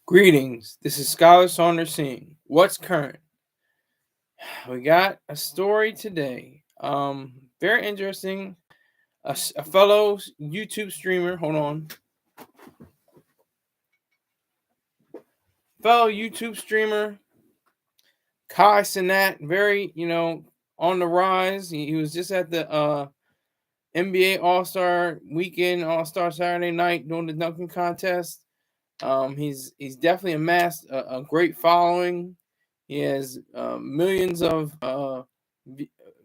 Greetings. This is Scholar Saunders Singh. What's current? We got a story today. Very interesting. A fellow YouTube streamer. Hold on. Fellow YouTube streamer, Cenat. Very, on the rise. He was just at the NBA All Star Weekend, All Star Saturday Night doing the dunking contest. He's definitely amassed a great following. He has millions of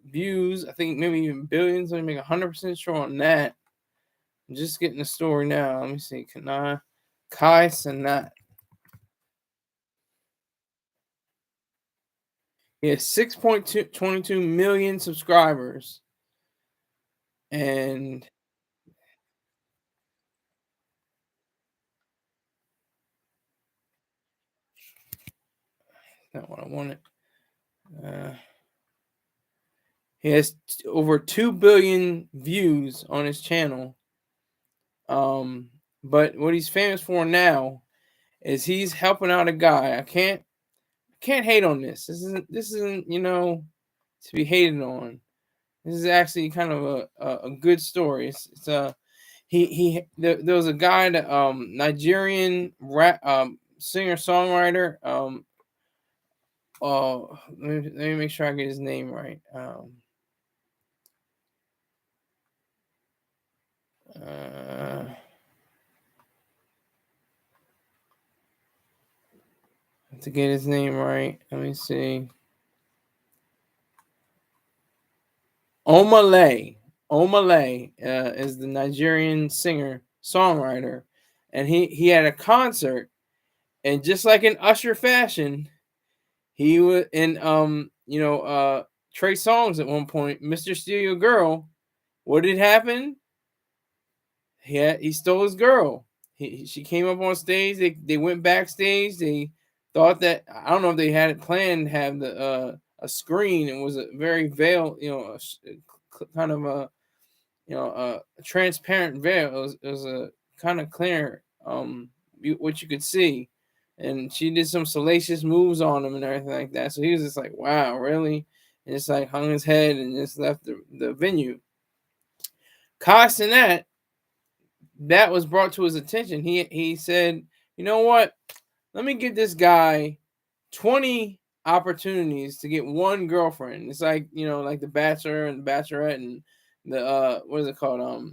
views. I think maybe even billions. Let me make 100% sure on that. I'm just getting the story now. Let me see. Kai Cenat. He has 6.22 million subscribers. And not what I wanted. He has over 2 billion views on his channel. But what he's famous for now is he's helping out a guy. I can't hate on this. This isn't to be hated on. This is actually kind of a good story. There was a guy that Nigerian rap singer songwriter let me make sure I get his name right. To get his name right, let me see. Omah is the Nigerian singer songwriter, and he had a concert, and just like in Usher fashion, he was in Trey Songz at one point, Mr. Steal Your Girl. What did happen? He stole his girl. She came up on stage. They went backstage. They thought that, I don't know if they had it planned to have a screen. It was a very veil, kind of a transparent veil. It was a kind of clear, what you could see. And she did some salacious moves on him and everything like that. So he was just like, wow, really? And just like hung his head and just left the venue. Costing that was brought to his attention. He said, you know what? Let me give this guy 20 opportunities to get one girlfriend. It's like, like the Bachelor and the Bachelorette and the what is it called? All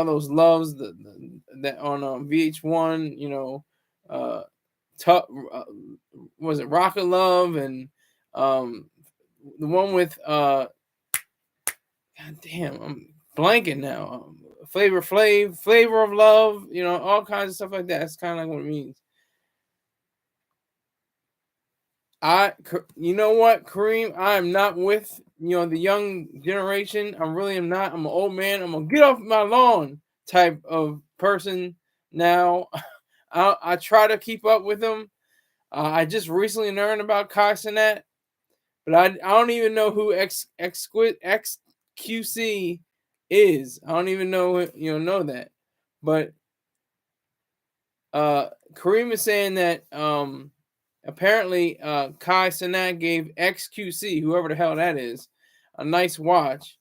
those loves that on VH1, was it Rocket Love and the one with God damn, I'm blanking now. Flavor of Love, all kinds of stuff like that. That's kind of like what it means. You know what, Kareem? I am not with the young generation. I really am not. I'm an old man. I'm gonna get off my lawn type of person now. I try to keep up with them. I just recently learned about Cox and that, but I don't even know who XQC is. I don't even know that. But Kareem is saying that apparently Kai Cenat gave XQC, whoever the hell that is, a nice watch,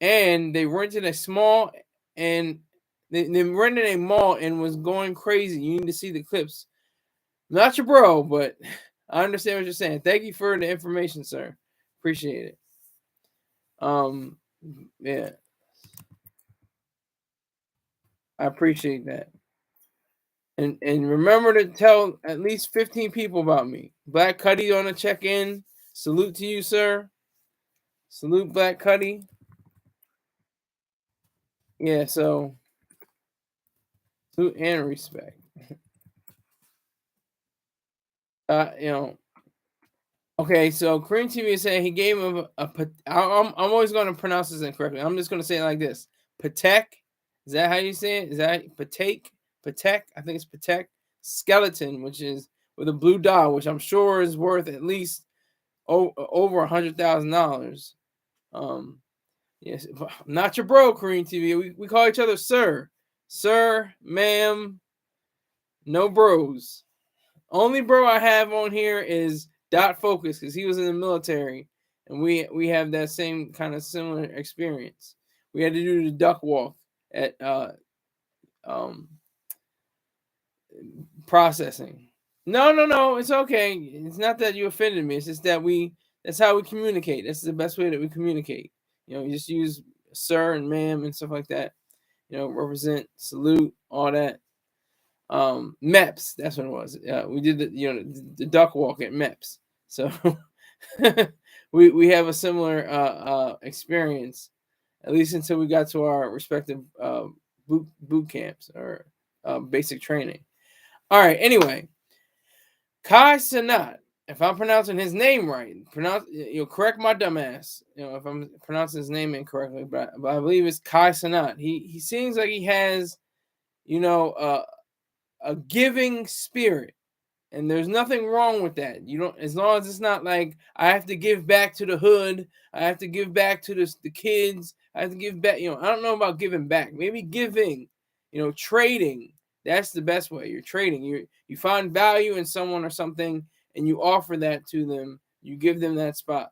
and they rented a small and they rented a mall and was going crazy. You need to see the clips. Not your bro, but I understand what you're saying. Thank you for the information, sir. Appreciate it. Yeah, I appreciate that. And remember to tell at least 15 people about me. Black Cuddy on the check-in. Salute to you, sir. Salute Black Cuddy. Yeah, so salute and respect. Okay, so Korean TV is saying he gave him I'm always going to pronounce this incorrectly. I'm just going to say it like this. Patek. Is that how you say it? Is that Patek? Patek? I think it's Patek. Skeleton, which is with a blue dot, which I'm sure is worth at least over $100,000. Yes, not your bro, Korean TV. We call each other sir, ma'am, No bros. Only bro I have on here is Dot Focus because he was in the military, and we have that same kind of similar experience. We had to do the duck walk at um processing. No, it's okay. It's not that you offended me. It's just that that's how we communicate. That's the best way that we communicate. You just use sir and ma'am and stuff like that. Represent, salute, all that. MEPS, that's what it was. We did the duck walk at MEPS. So we have a similar experience, at least until we got to our respective boot camps or basic training. All right. Anyway, Kai Cenat. If I'm pronouncing his name right, correct my dumbass. If I'm pronouncing his name incorrectly, but I believe it's Kai Cenat. He seems like he has, a giving spirit, and there's nothing wrong with that. You don't, as long as it's not like I have to give back to the hood, I have to give back to the kids, I have to give back. I don't know about giving back. Maybe giving, trading. That's the best way. You're trading. You find value in someone or something, and you offer that to them. You give them that spot.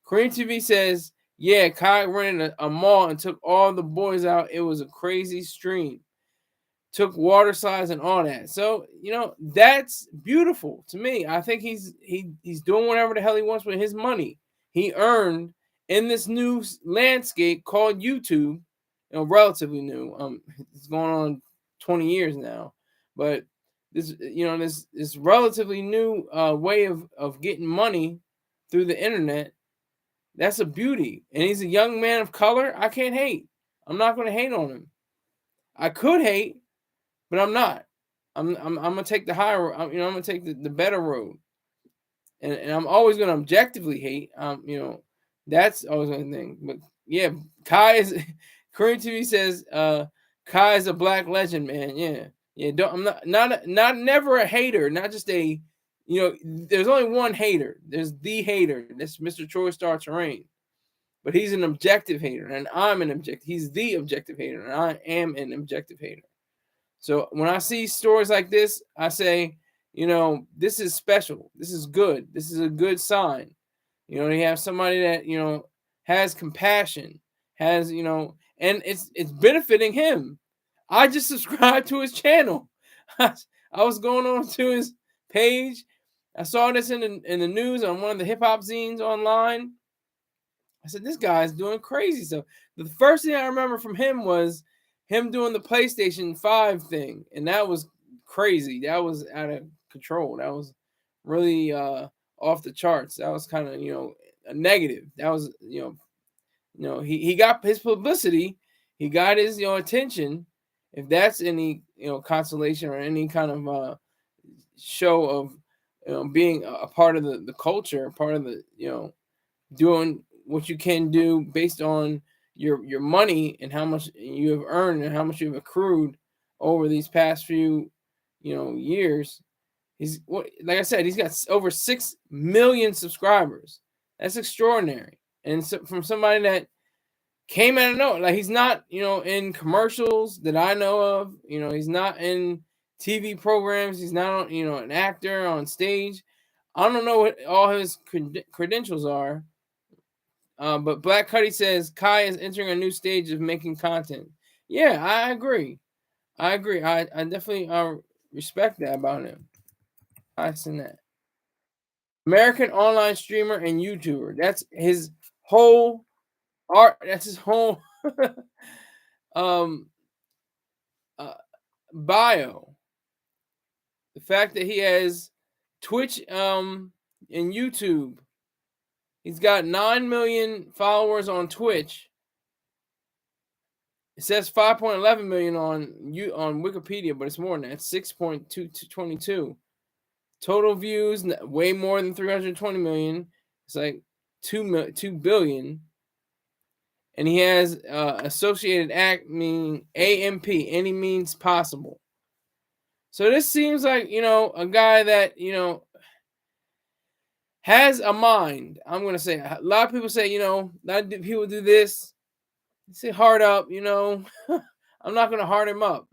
Korean TV says, yeah, Kai rented a mall and took all the boys out. It was a crazy stream. Took water slides and all that. So, that's beautiful to me. I think he's doing whatever the hell he wants with his money. He earned in this new landscape called YouTube, relatively new. It's going on 20 years now. But this relatively new way of getting money through the internet, that's a beauty. And he's a young man of color. I can't hate. I'm not going to hate on him. I could hate, but I'm not. I'm gonna take the higher. I'm gonna take the better road, and I'm always gonna objectively hate. That's always one thing. But yeah, Kai is. Korean TV says Kai is a black legend, man. Yeah. I'm not never a hater. Not just a. There's only one hater. There's the hater. That's Mr. Troy Star Terrain. But he's an objective hater, and I'm an objective. He's the objective hater, and I am an objective hater. So when I see stories like this, I say, this is special. This is good. This is a good sign. You have somebody that, has compassion, has, and it's benefiting him. I just subscribed to his channel. I was going on to his page. I saw this in the news on one of the hip hop zines online. I said, this guy's doing crazy stuff. The first thing I remember from him was him doing the PlayStation 5 thing, and that was crazy. That was out of control. That was really off the charts. That was kind of a negative. That was he got his publicity, he got his attention. If that's any consolation or any kind of show of being a part of the culture, part of the doing what you can do based on your money and how much you have earned and how much you've accrued over these past few years. Like I said, he's got over 6 million subscribers. That's extraordinary. And so, from somebody that came out of nowhere, like he's not in commercials that I know of. He's not in TV programs. He's not an actor on stage. I don't know what all his credentials are. But Black Cuddy says Kai is entering a new stage of making content. Yeah, I agree. I definitely respect that about him. I've seen that. American online streamer and YouTuber. That's his whole art. That's his whole um bio. The fact that he has Twitch and YouTube. He's got 9 million followers on Twitch. It says 5.11 million on Wikipedia, but it's more than that. It's 6.22. Total views, way more than 320 million. It's like 2 billion. And he has associated act, meaning AMP, any means possible. So this seems like, a guy that, has a mind. I'm going to say, a lot of people say, a lot of people do this. Say hard up, I'm not going to hard him up.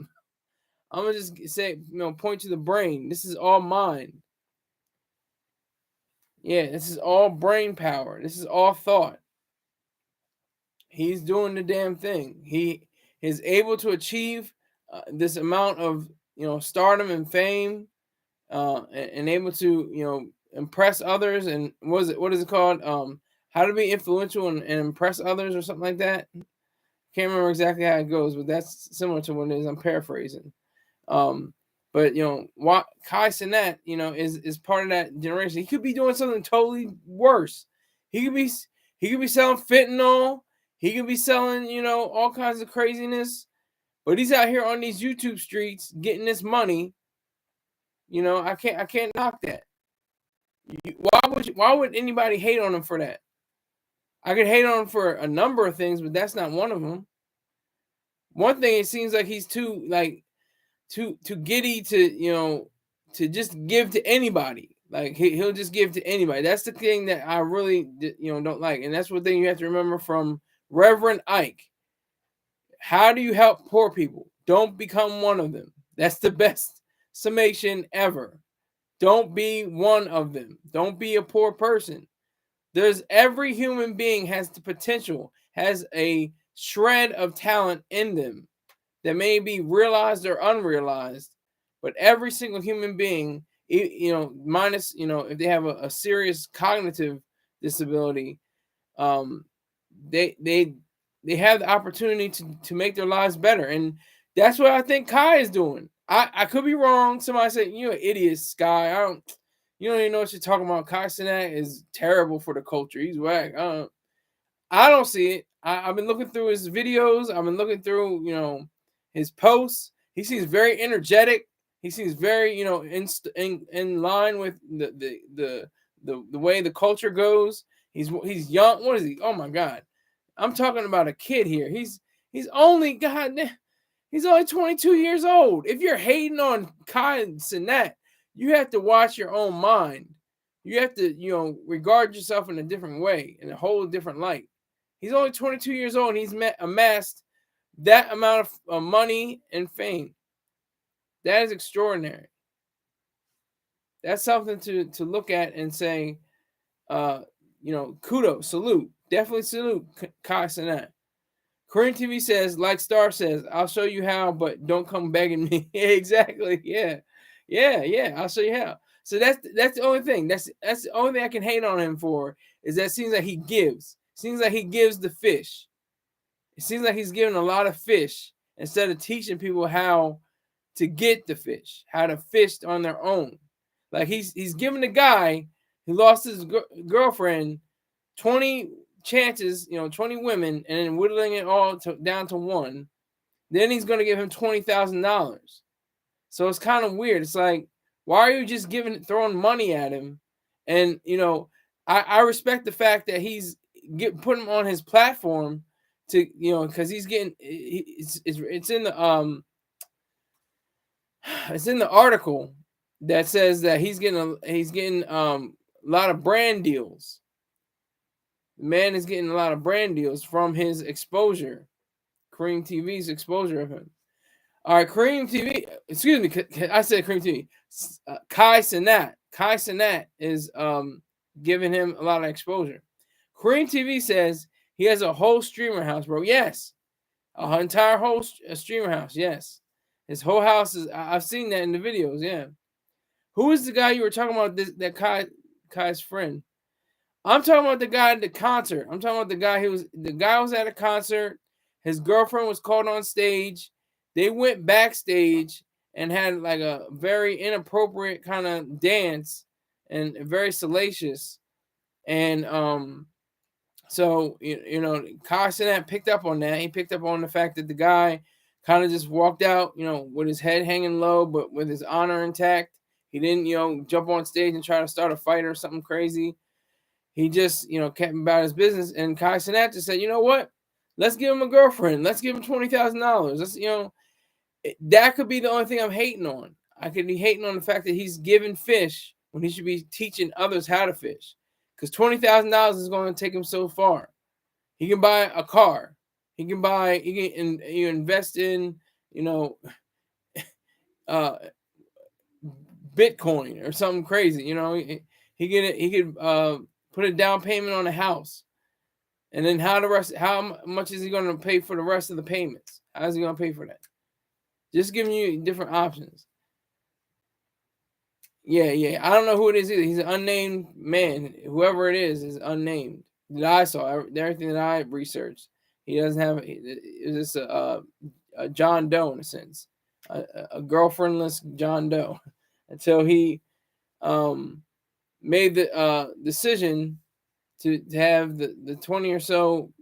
I'm gonna just say, point to the brain. This is all mine. Yeah, this is all brain power. This is all thought. He's doing the damn thing. He is able to achieve this amount of stardom and fame, and able to impress others. And what is it called? How to be influential and impress others, or something like that. Can't remember exactly how it goes, but that's similar to what it is. I'm paraphrasing. Um, but what Kai Cenat, is part of that generation. He could be doing something totally worse. He could be selling fentanyl. He could be selling, all kinds of craziness. But he's out here on these YouTube streets getting this money. I can't knock that. Why would anybody hate on him for that? I could hate on him for a number of things, but that's not one of them. One thing, it seems like he's too giddy to just give to anybody. Like he'll just give to anybody. That's the thing that I really don't like, and that's one thing you have to remember from Reverend Ike. How do you help poor people? Don't become one of them. That's the best summation ever. Don't be one of them. Don't be a poor person. Every human being has the potential, has a shred of talent in them that may be realized or unrealized, but every single human being, minus, if they have a serious cognitive disability, they have the opportunity to make their lives better. And that's what I think Kai is doing. I could be wrong. Somebody said, "You're an idiot, Sky. You don't even know what you're talking about. Kai Cenat is terrible for the culture. He's whack." I don't see it. I've been looking through his videos. I've been looking through, his posts. He seems very energetic. He seems very, in line with the way the culture goes. He's young. What is he? Oh my God, I'm talking about a kid here. He's only 22 years old. If you're hating on Kai Cenat, you have to watch your own mind. You have to, regard yourself in a different way, in a whole different light. He's only 22 years old, and he's amassed that amount of money and fame. That is extraordinary. That's something to look at and say, kudos, salute. Definitely salute Kai Cenat. Korean TV says, like Star says, "I'll show you how, but don't come begging me." Exactly. Yeah. I'll show you how. So that's the only thing. That's the only thing I can hate on him for, is that it seems like he gives. Seems like he gives the fish. It seems like he's giving a lot of fish instead of teaching people how to get the fish, how to fish on their own. Like he's giving the guy who lost his girlfriend 20 chances, 20 women, and then whittling it all down to one. Then he's going to give him $20,000. So it's kind of weird. It's like, why are you just throwing money at him? And I respect the fact that he's putting him on his platform to because he's getting it's in the it's in the article that says that he's getting a lot of brand deals. The man is getting a lot of brand deals from his exposure, Cream TV's exposure of him. All right, Cream TV. Excuse me, I said Cream TV. Kai Cenat. Kai Cenat is giving him a lot of exposure. Cream TV says he has a whole streamer house, bro. Yes, an entire whole streamer house. Yes, his whole house is. I've seen that in the videos. Yeah. Who is the guy you were talking about? That Kai's friend. I'm talking about the guy at the concert. I'm talking about the guy was at a concert. His girlfriend was called on stage. They went backstage and had like a very inappropriate kind of dance and very salacious. And so Kai Cenat picked up on that. He picked up on the fact that the guy kind of just walked out, with his head hanging low, but with his honor intact. He didn't, jump on stage and try to start a fight or something crazy. He just, kept about his business. And Kai Cenat just said, "You know what? Let's give him a girlfriend. Let's give him $20,000. Let's, that could be the only thing I'm hating on. I could be hating on the fact that he's giving fish when he should be teaching others how to fish. Because $20,000 is going to take him so far. He can buy a car. He can invest in, Bitcoin or something crazy. He could put a down payment on a house, and then how much is he going to pay for the rest of the payments? How's he going to pay for that? Just giving you different options. Yeah. I don't know who it is either. He's an unnamed man. Whoever it is unnamed. That I saw everything that I researched. He doesn't have. It's just a John Doe in a sense, a girlfriendless John Doe, until he made the decision to have the 20 or so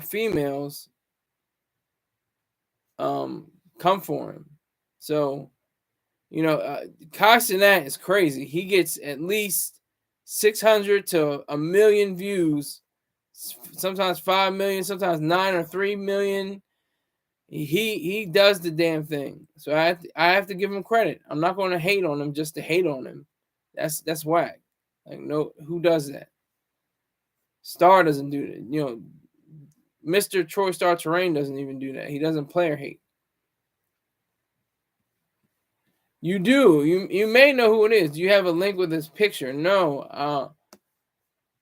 females come for him. So, Cenat is crazy. He gets at least 600 to a million views, sometimes 5 million, sometimes 9 or 3 million. He does the damn thing. So I have to give him credit. I'm not going to hate on him just to hate on him. That's whack. Like, no, who does that? Star doesn't do that. Mr. Troy Star Terrain doesn't even do that. He doesn't player hate. You do. You may know who it is. Do you have a link with his picture? No.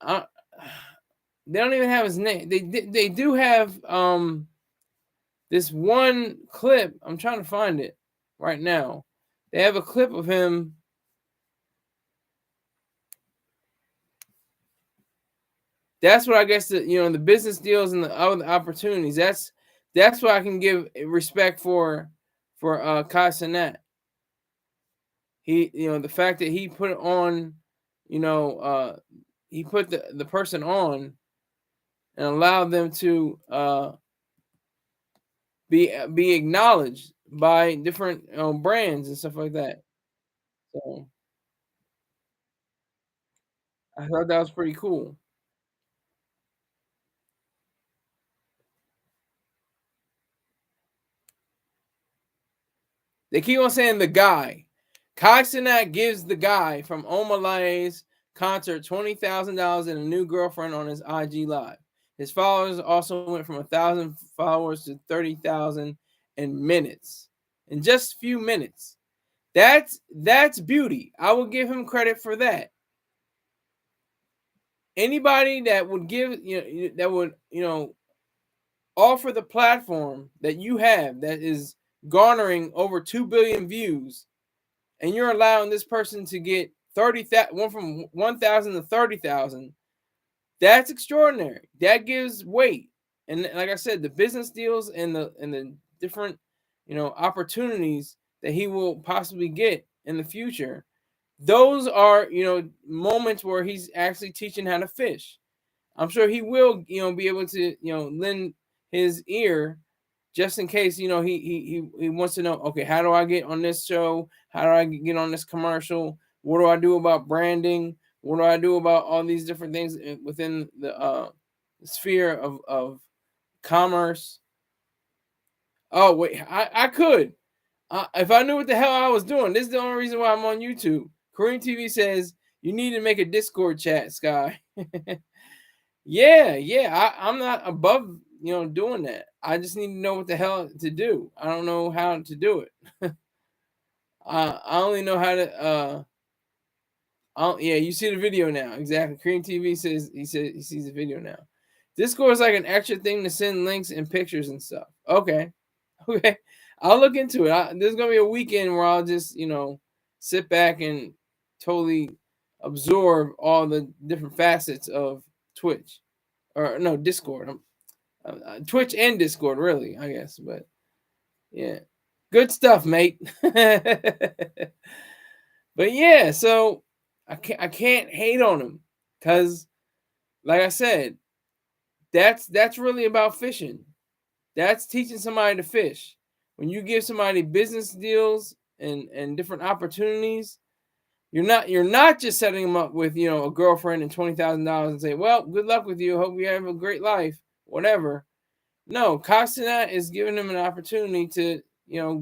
They don't even have his name. They do have this one clip. I'm trying to find it right now. They have a clip of him. That's what I guess the business deals and the other opportunities. That's what I can give respect for Cenat. He, the fact that he put it on, he put the person on and allowed them to be acknowledged by different brands and stuff like that. So I thought that was pretty cool. They keep on saying the guy. Cenat gives the guy from Omah concert $20,000 and a new girlfriend on his IG Live. His followers also went from 1,000 followers to 30,000 in minutes. In just a few minutes. That's beauty. I will give him credit for that. Anybody that would offer the platform that you have that is garnering over 2 billion views, and you're allowing this person to get 30,000, went from 1,000 to 30,000, that's extraordinary. That gives weight. And like I said, the business deals and the different opportunities that he will possibly get in the future, those are moments where he's actually teaching how to fish. I'm sure he will be able to lend his ear just in case he wants to know, okay, how do I get on this show? How do I get on this commercial? What do I do about branding? What do I do about all these different things within the sphere of commerce? Oh wait, I could if I knew what the hell I was doing. This is the only reason why I'm on YouTube. Korean TV says you need to make a Discord chat, Sky. Yeah. I'm not above doing that. I just need to know what the hell to do. I don't know how to do it. I only know how to. Yeah, you see the video now. Exactly. Korean TV says he sees the video now. Discord is like an extra thing to send links and pictures and stuff. Okay. I'll look into it. There's gonna be a weekend where I'll just sit back and totally absorb all the different facets of Twitch, or no, Discord. Twitch and Discord, really, I guess. But yeah, good stuff, mate. But yeah, so I can't hate on him because, like I said, that's really about fishing. That's teaching somebody to fish. When you give somebody business deals and different opportunities, you're not just setting them up with a girlfriend and $20,000 and say, well, good luck with you. Hope you have a great life, whatever. No, Cenat is giving him an opportunity to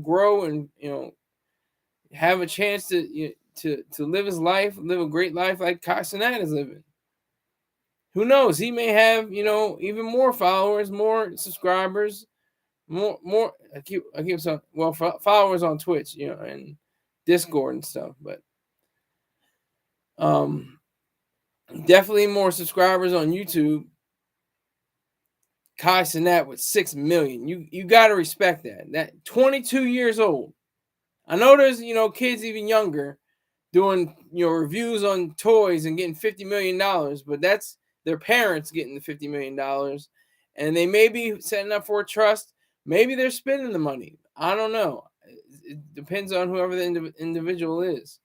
grow and have a chance to live his life, live a great life like Cenat is living. Who knows? He may have even more followers, more subscribers, more. I keep some followers on Twitch, and Discord and stuff, but definitely more subscribers on YouTube. Kai Cenat with 6 million. You got to respect that. That 22 years old. I know there's kids even younger doing reviews on toys and getting $50 million, but that's their parents getting the $50 million, and they may be setting up for a trust. Maybe they're spending the money. I don't know. It depends on whoever the individual is.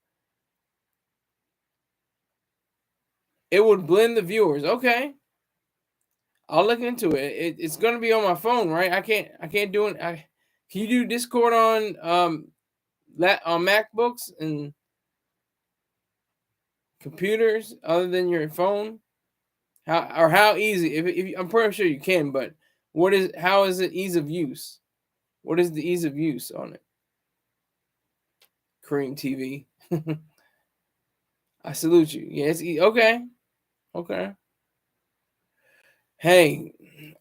It would blend the viewers. Okay, I'll look into it. It's gonna be on my phone, right? I can't do it. Can you do Discord on MacBooks and computers other than your phone? How easy? If I'm pretty sure you can, but how is it ease of use? What is the ease of use on it? Korean TV. I salute you. Yeah, it's okay. Okay. Hey,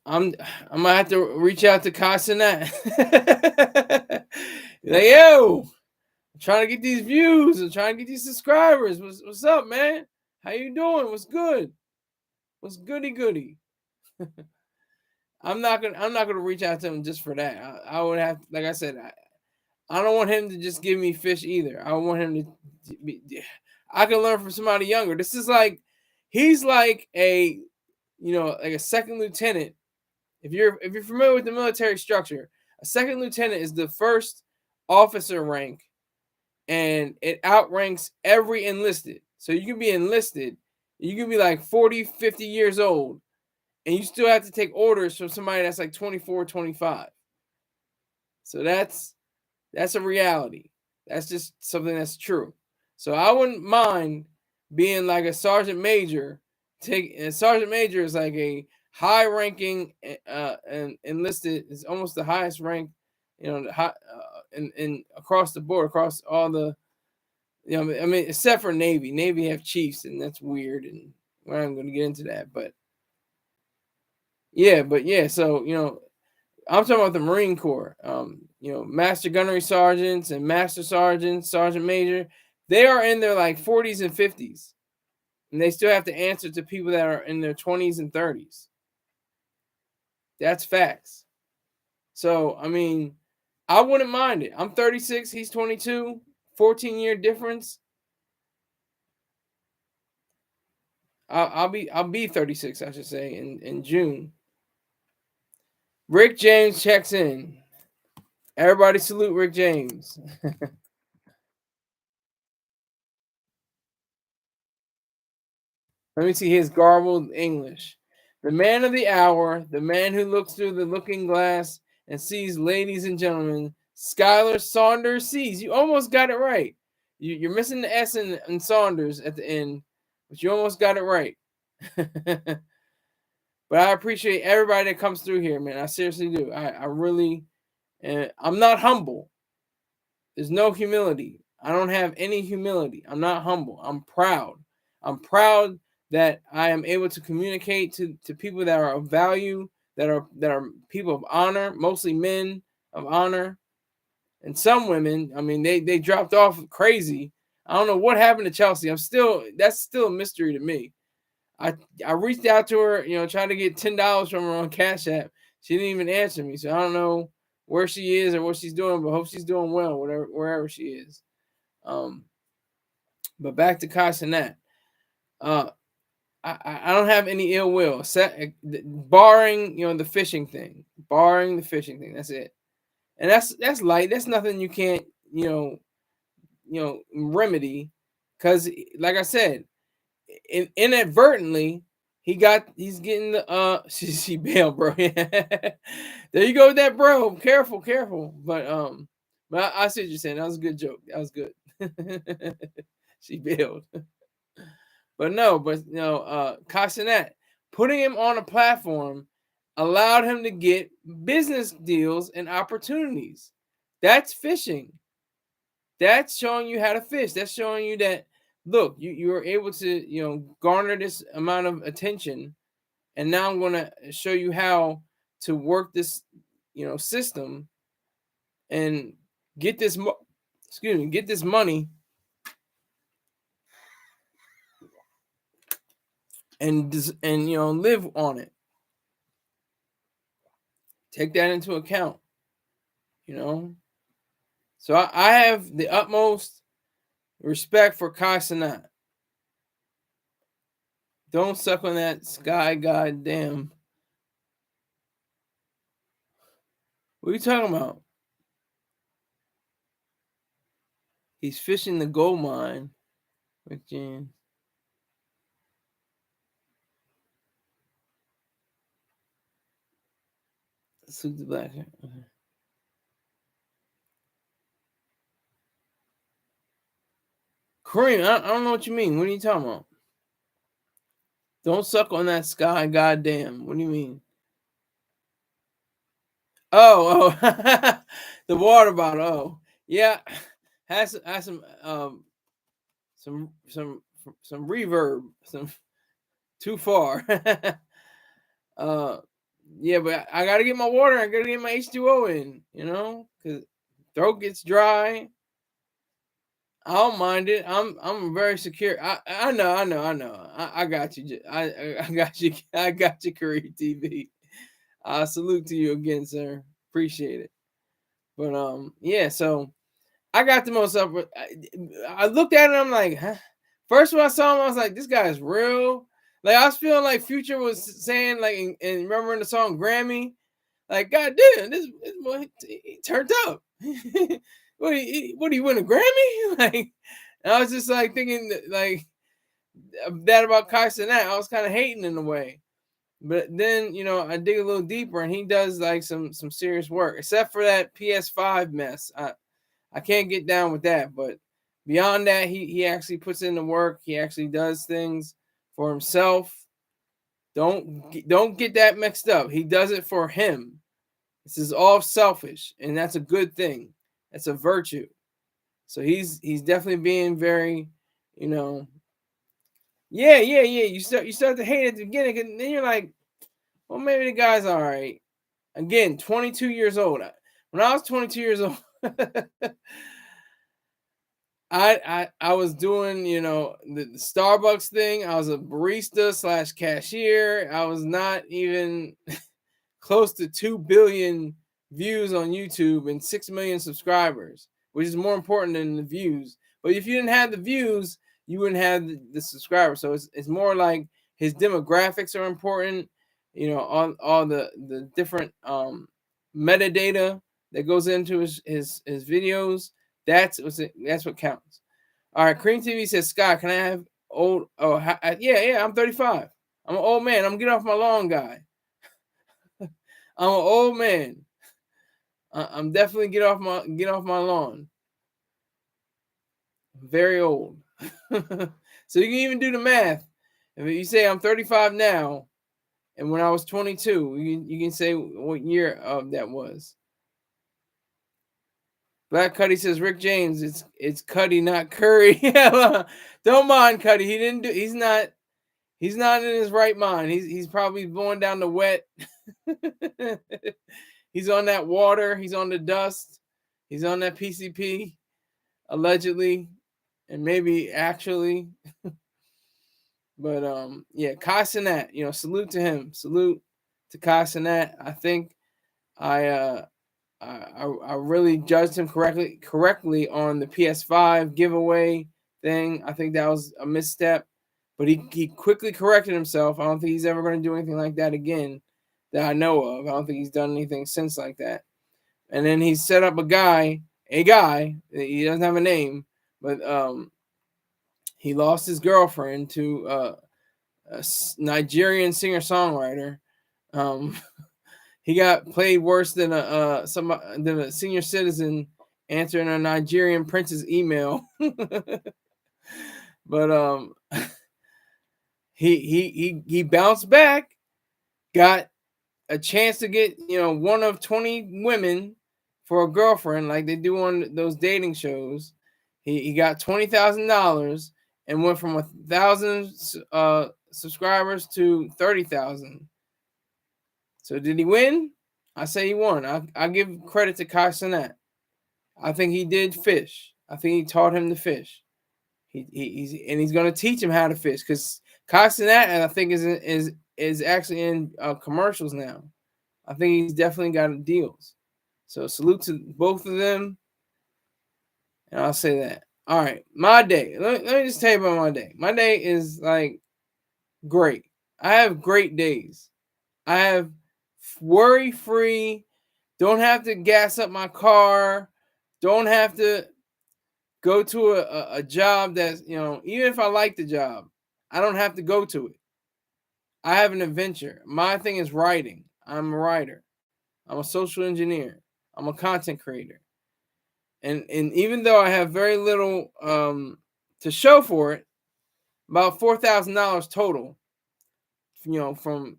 I'm gonna have to reach out to Kai Cenat. Like, yo, I'm trying to get these views. I'm trying to get these subscribers. What's up, man? How you doing? What's good? What's goody? I'm not gonna reach out to him just for that. I would have, like I said, I don't want him to just give me fish either. I want him to be. I can learn from somebody younger. This is like, he's like a, like a second lieutenant. If you're familiar with the military structure, a second lieutenant is the first officer rank, and it outranks every enlisted. So you can be enlisted, you can be like 40, 50 years old, and you still have to take orders from somebody that's like 24, 25. So that's a reality. That's just something that's true. So I wouldn't mind being like a sergeant major. A sergeant major is like a high ranking and enlisted, is almost the highest rank, in across the board, across all the, I mean, except for Navy. Navy have chiefs, and that's weird, and we're not going to get into that. But yeah, so I'm talking about the Marine Corps. Master gunnery sergeants and master sergeants, sergeant major, they are in their like 40s and 50s, and they still have to answer to people that are in their 20s and 30s. That's facts. So I mean, I wouldn't mind it. I'm 36, he's 22, 14-year difference. I'll be 36, I should say, in June. Rick James checks in. Everybody salute Rick James. Let me see his garbled English. The man of the hour, the man who looks through the looking glass and sees, ladies and gentlemen, Skylar Saunders sees. You almost got it right. You're missing the S in Saunders at the end, but you almost got it right. But I appreciate everybody that comes through here, man. I seriously do. I really, and I'm not humble. There's no humility. I don't have any humility. I'm not humble. I'm proud. I'm proud that I am able to communicate to people that are of value, that are people of honor, mostly men of honor, and some women. I mean, they dropped off crazy. I don't know what happened to Chelsea. That's still a mystery to me. I reached out to her, trying to get $10 from her on Cash App. She didn't even answer me, so I don't know where she is or what she's doing, but hope she's doing well, wherever she is. But back to Kai Cenat. I don't have any ill will, barring the fishing thing. Barring the fishing thing, that's it. And that's light. That's nothing you can't remedy, because like I said, inadvertently he's getting the she bailed, bro. There you go with that, bro. Careful. But I see what you're saying. That was a good joke. That was good. She bailed. But Kai Cenat, putting him on a platform allowed him to get business deals and opportunities. That's fishing. That's showing you how to fish. That's showing you that, look, you were able to, garner this amount of attention, and now I'm going to show you how to work this system and get this get this money and live on it. Take that into account. So I have the utmost respect for Cenat. Don't suck on that sky, goddamn. What are you talking about? He's fishing the gold mine with James. Suit the black. Okay. Kareem, I don't know what you mean. What are you talking about? Don't suck on that sky, goddamn. What do you mean? Oh, the water bottle. Oh, yeah, has some reverb. Some too far. Yeah, but I gotta get my water. I gotta get my H2O in. Because throat gets dry. I don't mind it. I'm very secure. I know. I got you. I got you. I got you, Korea TV. Salute to you again, sir. Appreciate it. But yeah. So I got the most up. I looked at it. I'm like, huh? First when I saw him, I was like, this guy's real. Like I was feeling like Future was saying, like, and remember in the song Grammy, like, God damn, this boy he turned up. What do you win a Grammy? Like, and I was just like thinking like that about Cenat. I was kind of hating in a way, but then I dig a little deeper, and he does like some serious work. Except for that PS5 mess, I can't get down with that. But beyond that, he actually puts in the work. He actually does things for himself. Don't get that mixed up. He does it for him. This is all selfish, and that's a good thing. That's a virtue. So he's definitely being very, yeah. You start to hate at the beginning, and then you're like, well, maybe the guy's all right. Again, 22 years old. When I was 22 years old, I was doing, the Starbucks thing. I was a barista / cashier. I was not even close to 2 billion views on YouTube and 6 million subscribers, which is more important than the views. But if you didn't have the views, you wouldn't have the subscribers. So it's more like his demographics are important, all the different metadata that goes into his videos. That's what counts. All right, Cream TV says, Scott, can I have old? Oh, yeah. I'm 35. I'm an old man. I'm getting off my lawn, guy. I'm an old man. I'm definitely get off my lawn. I'm very old. So you can even do the math. If you say I'm 35 now, and when I was 22, you can say what year of that was. Black Cuddy says, Rick James, it's Cuddy, not Curry. Don't mind Cuddy. He's not in his right mind. He's probably going down the wet. He's on that water. He's on the dust. He's on that PCP, allegedly, and maybe actually. But yeah, Cenat, salute to him. Salute to Cenat. I think I really judged him correctly on the PS5 giveaway thing. I think that was a misstep, but he quickly corrected himself. I don't think he's ever going to do anything like that again that I know of. I don't think he's done anything since like that. And then he set up a guy, he doesn't have a name, but he lost his girlfriend to a Nigerian singer-songwriter. He got played worse than a senior citizen answering a Nigerian prince's email. But he bounced back, got a chance to get one of 20 women for a girlfriend, like they do on those dating shows. He got $20,000 and went from 1,000 subscribers to 30,000. So did he win? I say he won. I give credit to Cenat. I think he did fish. I think he taught him to fish. He's going to teach him how to fish because Cenat, I think, is actually in commercials now. I think he's definitely got deals. So salute to both of them. And I'll say that. All right, my day. Let me just tell you about my day. My day is like great. I have great days. I have worry-free. Don't have to gas up my car. Don't have to go to a job that's, even if I like the job, I don't have to go to it. I have an adventure. My thing is writing. I'm a writer. I'm a social engineer. I'm a content creator. And even though I have very little to show for it, about $4,000 total, from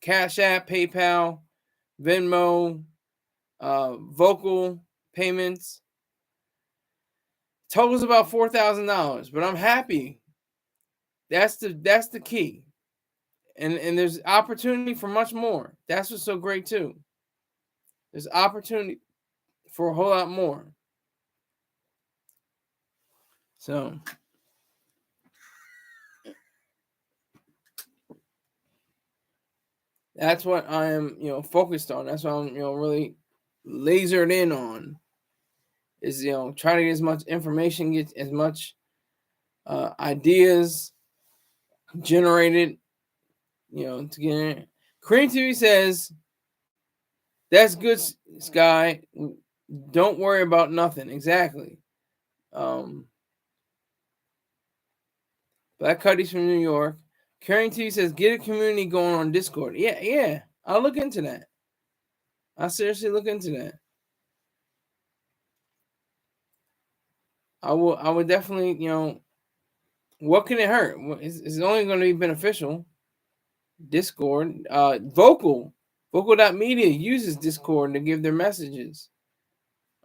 Cash App, PayPal, Venmo, vocal payments. Totals about $4,000, but I'm happy. That's the key. And there's opportunity for much more. That's what's so great too. There's opportunity for a whole lot more. So that's what I am, focused on. That's what I'm, really lasered in on. Is try to get as much information, get as much ideas generated, to get in. Korean TV says, that's good, Sky. Don't worry about nothing. Exactly. Black Cuddy's from New York. Korean TV says, get a community going on Discord. Yeah. I'll look into that. I'll seriously look into that. I will definitely, what can it hurt? It's only going to be beneficial. Discord, Vocal.media uses Discord to give their messages.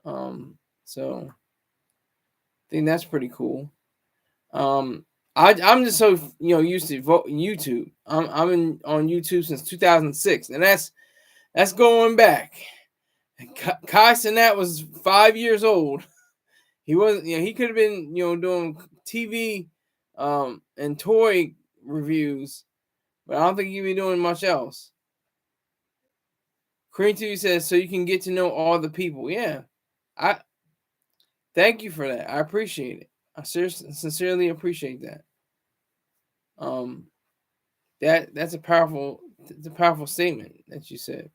So I think that's pretty cool. I'm just so used to YouTube. I'm on YouTube since 2006, and that's going back. Kai Cenat was 5 years old. He wasn't. He could have been doing TV and toy reviews, but I don't think he'd be doing much else. Korean TV says, so you can get to know all the people. Yeah. I thank you for that. I appreciate it. I sincerely appreciate that. That's a powerful statement that you said.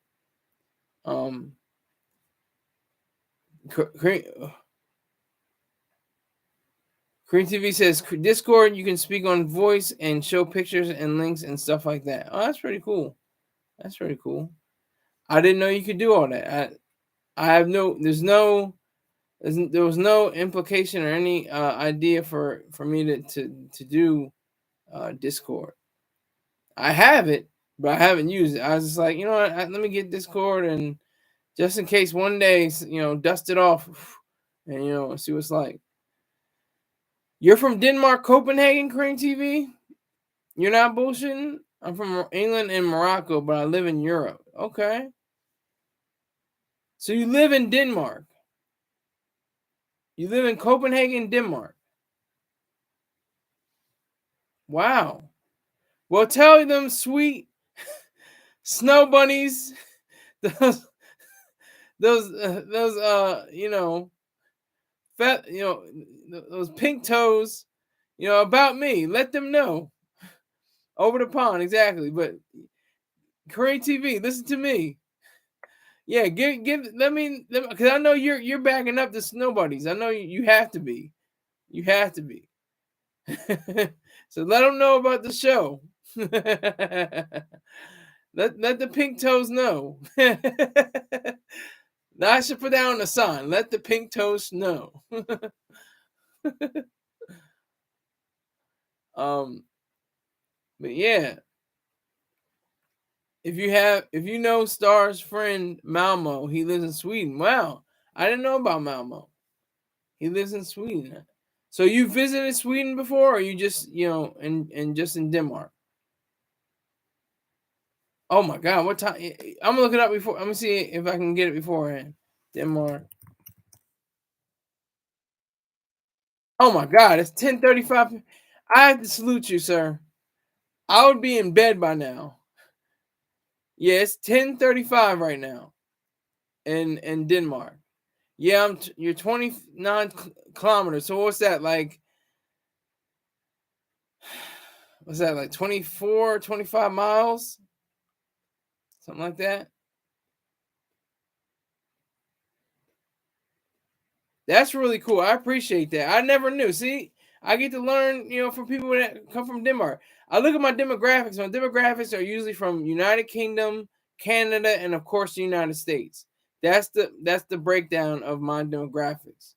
Korean TV says Discord, you can speak on voice and show pictures and links and stuff like that. Oh, that's pretty cool. That's pretty cool. I didn't know you could do all that. I have there was no implication or any idea for me to do Discord. I have it, but I haven't used it. I was just like, you know what? Let me get Discord, and just in case one day, dust it off, and see what it's like. You're from Denmark, Copenhagen, Korean TV? You're not bullshitting? I'm from England and Morocco, but I live in Europe. Okay. So you live in Denmark. You live in Copenhagen, Denmark. Wow. Well, tell them sweet snow bunnies, those those pink toes, about me. Let them know. Over the pond, exactly. But Korean TV, listen to me. Yeah, let me because I know you're backing up the snow bunnies. I know you have to be. You have to be. So let them know about the show. Let the pink toes know. Now I should put that on the sign. Let the pink toes know. But yeah, if you know Star's friend Malmo, he lives in Sweden. Wow, I didn't know about Malmo. He lives in Sweden. So you visited Sweden before, or you just and just in Denmark? Oh my God, what time? I'm gonna look it up before. I'm gonna see if I can get it beforehand. Denmark. Oh my God, it's 10:35. I have to salute you, sir. I would be in bed by now. Yeah, it's 10:35 right now in Denmark. Yeah, you're 29 kilometers. So what's that like? What's that like 24, 25 miles? Something like that. That's really cool. I appreciate that. I never knew. See, I get to learn, from people that come from Denmark. I look at my demographics. My demographics are usually from United Kingdom, Canada, and of course the United States. That's the breakdown of my demographics.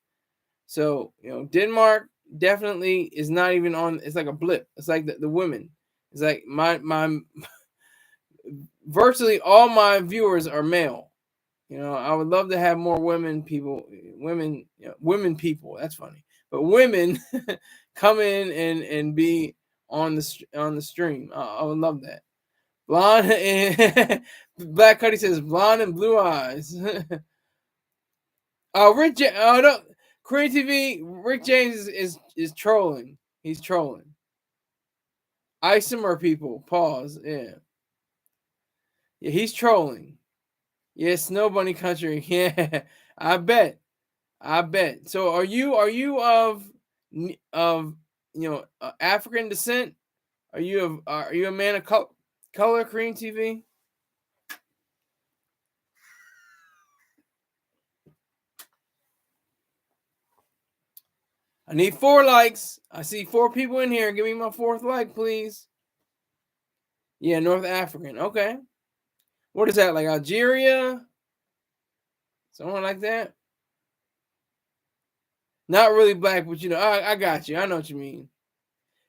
So, Denmark definitely is not even on. It's like a blip. It's like the women. It's like my virtually all my viewers are male. I would love to have more women people. That's funny, but women come in and be on the stream. I would love that. Blonde and Black Cuddy says blonde and blue eyes. Oh, oh no, Korean TV. Rick James is trolling. He's trolling. Isomer people. Pause. Yeah, he's trolling. Yeah, Snow Bunny Country. Yeah, I bet. I bet. So are you of African descent? Are you a man of color? Korean TV. I need 4 likes. I see 4 people in here. Give me my 4th like, please. Yeah, North African. Okay. What is that, like Algeria? Someone like that? Not really black, but I got you. I know what you mean.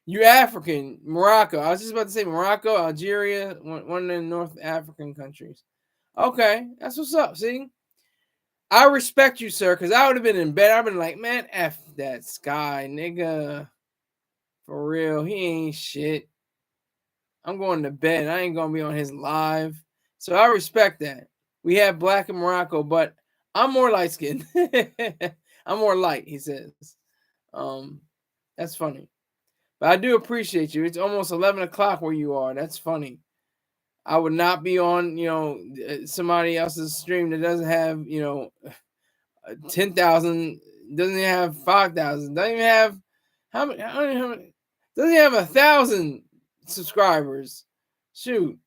You African, Morocco. I was just about to say Morocco, Algeria, one of the North African countries. Okay, that's what's up. See, I respect you, sir, because I would have been in bed. I've been like, man, F that Sky, nigga. For real, he ain't shit. I'm going to bed. I ain't gonna be on his live. So I respect that. We have black in Morocco, but I'm more light skinned. I'm more light, he says. Um, that's funny. But I do appreciate you. It's almost 11 o'clock where you are. That's funny. I would not be on, somebody else's stream that doesn't have, 10,000, doesn't even have 5,000, doesn't even have how many, doesn't even have 1,000 subscribers. Shoot.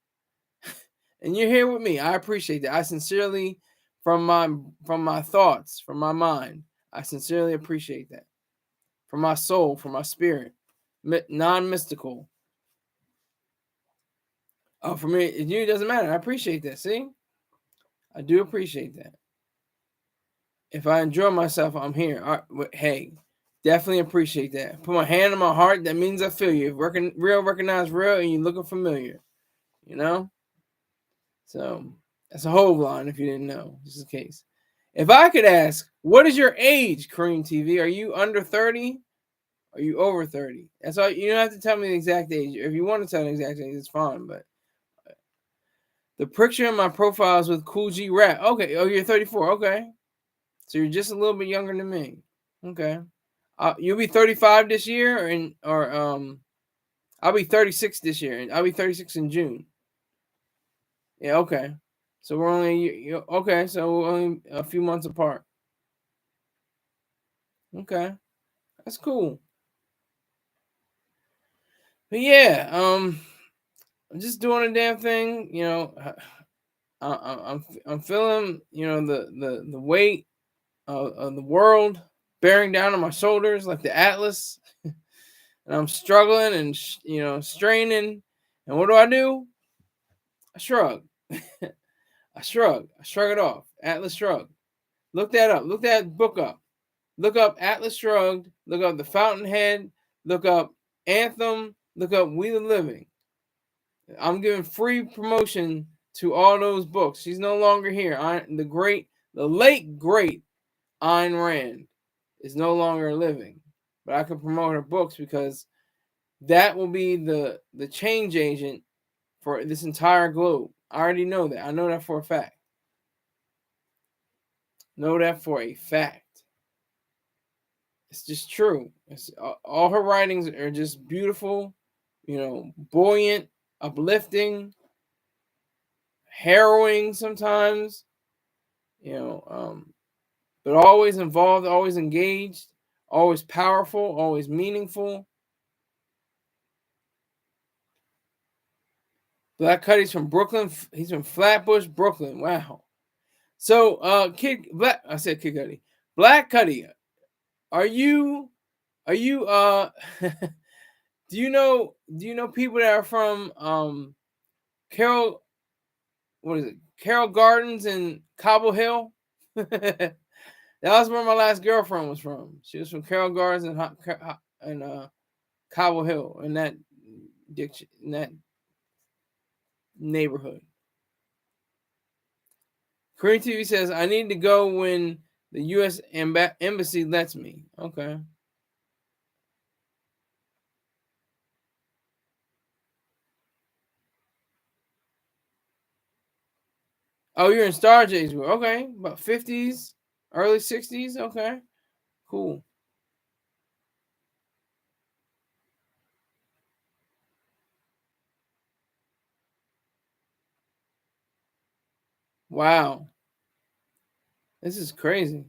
And you're here with me. I appreciate that. I sincerely, from my thoughts, from my mind, I sincerely appreciate that. From my soul, from my spirit. Non-mystical. Oh, for me, it doesn't matter. I appreciate that. See? I do appreciate that. If I enjoy myself, I'm here. Hey, definitely appreciate that. Put my hand on my heart. That means I feel you. Real recognize real, and you're looking familiar. So that's a whole line if you didn't know, just in case. If I could ask, what is your age, Korean TV? Are you under 30? Are you over 30? That's all. You don't have to tell me the exact age. If you want to tell the exact age, it's fine. But the picture in my profile is with Cool G Rap. Okay. Oh, you're 34. Okay. So you're just a little bit younger than me. Okay. You'll be 35 this year, I'll be 36 this year, and I'll be 36 in June. Yeah. Okay. So we're only okay. So we're only a few months apart. Okay, that's cool. But yeah, I'm just doing a damn thing. I'm feeling the weight of the world bearing down on my shoulders like the Atlas, and I'm struggling and straining. And what do? I shrug. I shrug. I shrug it off. Atlas Shrugged. Look that up. Look that book up. Look up Atlas Shrugged. Look up The Fountainhead. Look up Anthem. Look up We the Living. I'm giving free promotion to all those books. She's no longer here. The late great Ayn Rand is no longer living, but I can promote her books because that will be the change agent for this entire globe. I already know that. I know that for a fact. Know that for a fact. It's just true. It's, all her writings are just beautiful, buoyant, uplifting, harrowing sometimes, you know, but always involved, always engaged, always powerful, always meaningful. Black Cuddy's from Brooklyn. He's from Flatbush, Brooklyn. Wow. So, I said Kid Cudi. Black Cuddy, are you, do you know people that are from, Carroll, what is it? Carroll Gardens in Cobble Hill? That was where my last girlfriend was from. She was from Carroll Gardens and Cobble Hill in that neighborhood. Korean TV says I need to go when the U.S. embassy lets me. Okay. Oh, you're in Star J's. Okay, about 50s, early 60s. Okay, cool. Wow, this is crazy.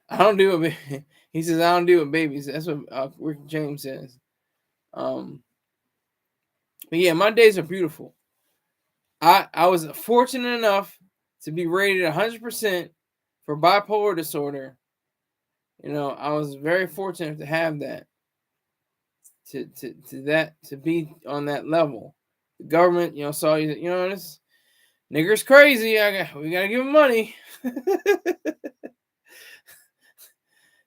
I don't do it. He says I don't do it with babies. That's what Rick James says. But yeah, my days are beautiful. I was fortunate enough to be rated 100% for bipolar disorder. I was very fortunate to have that. To be on that level. The government, saw you. This nigger's crazy. We gotta give him money.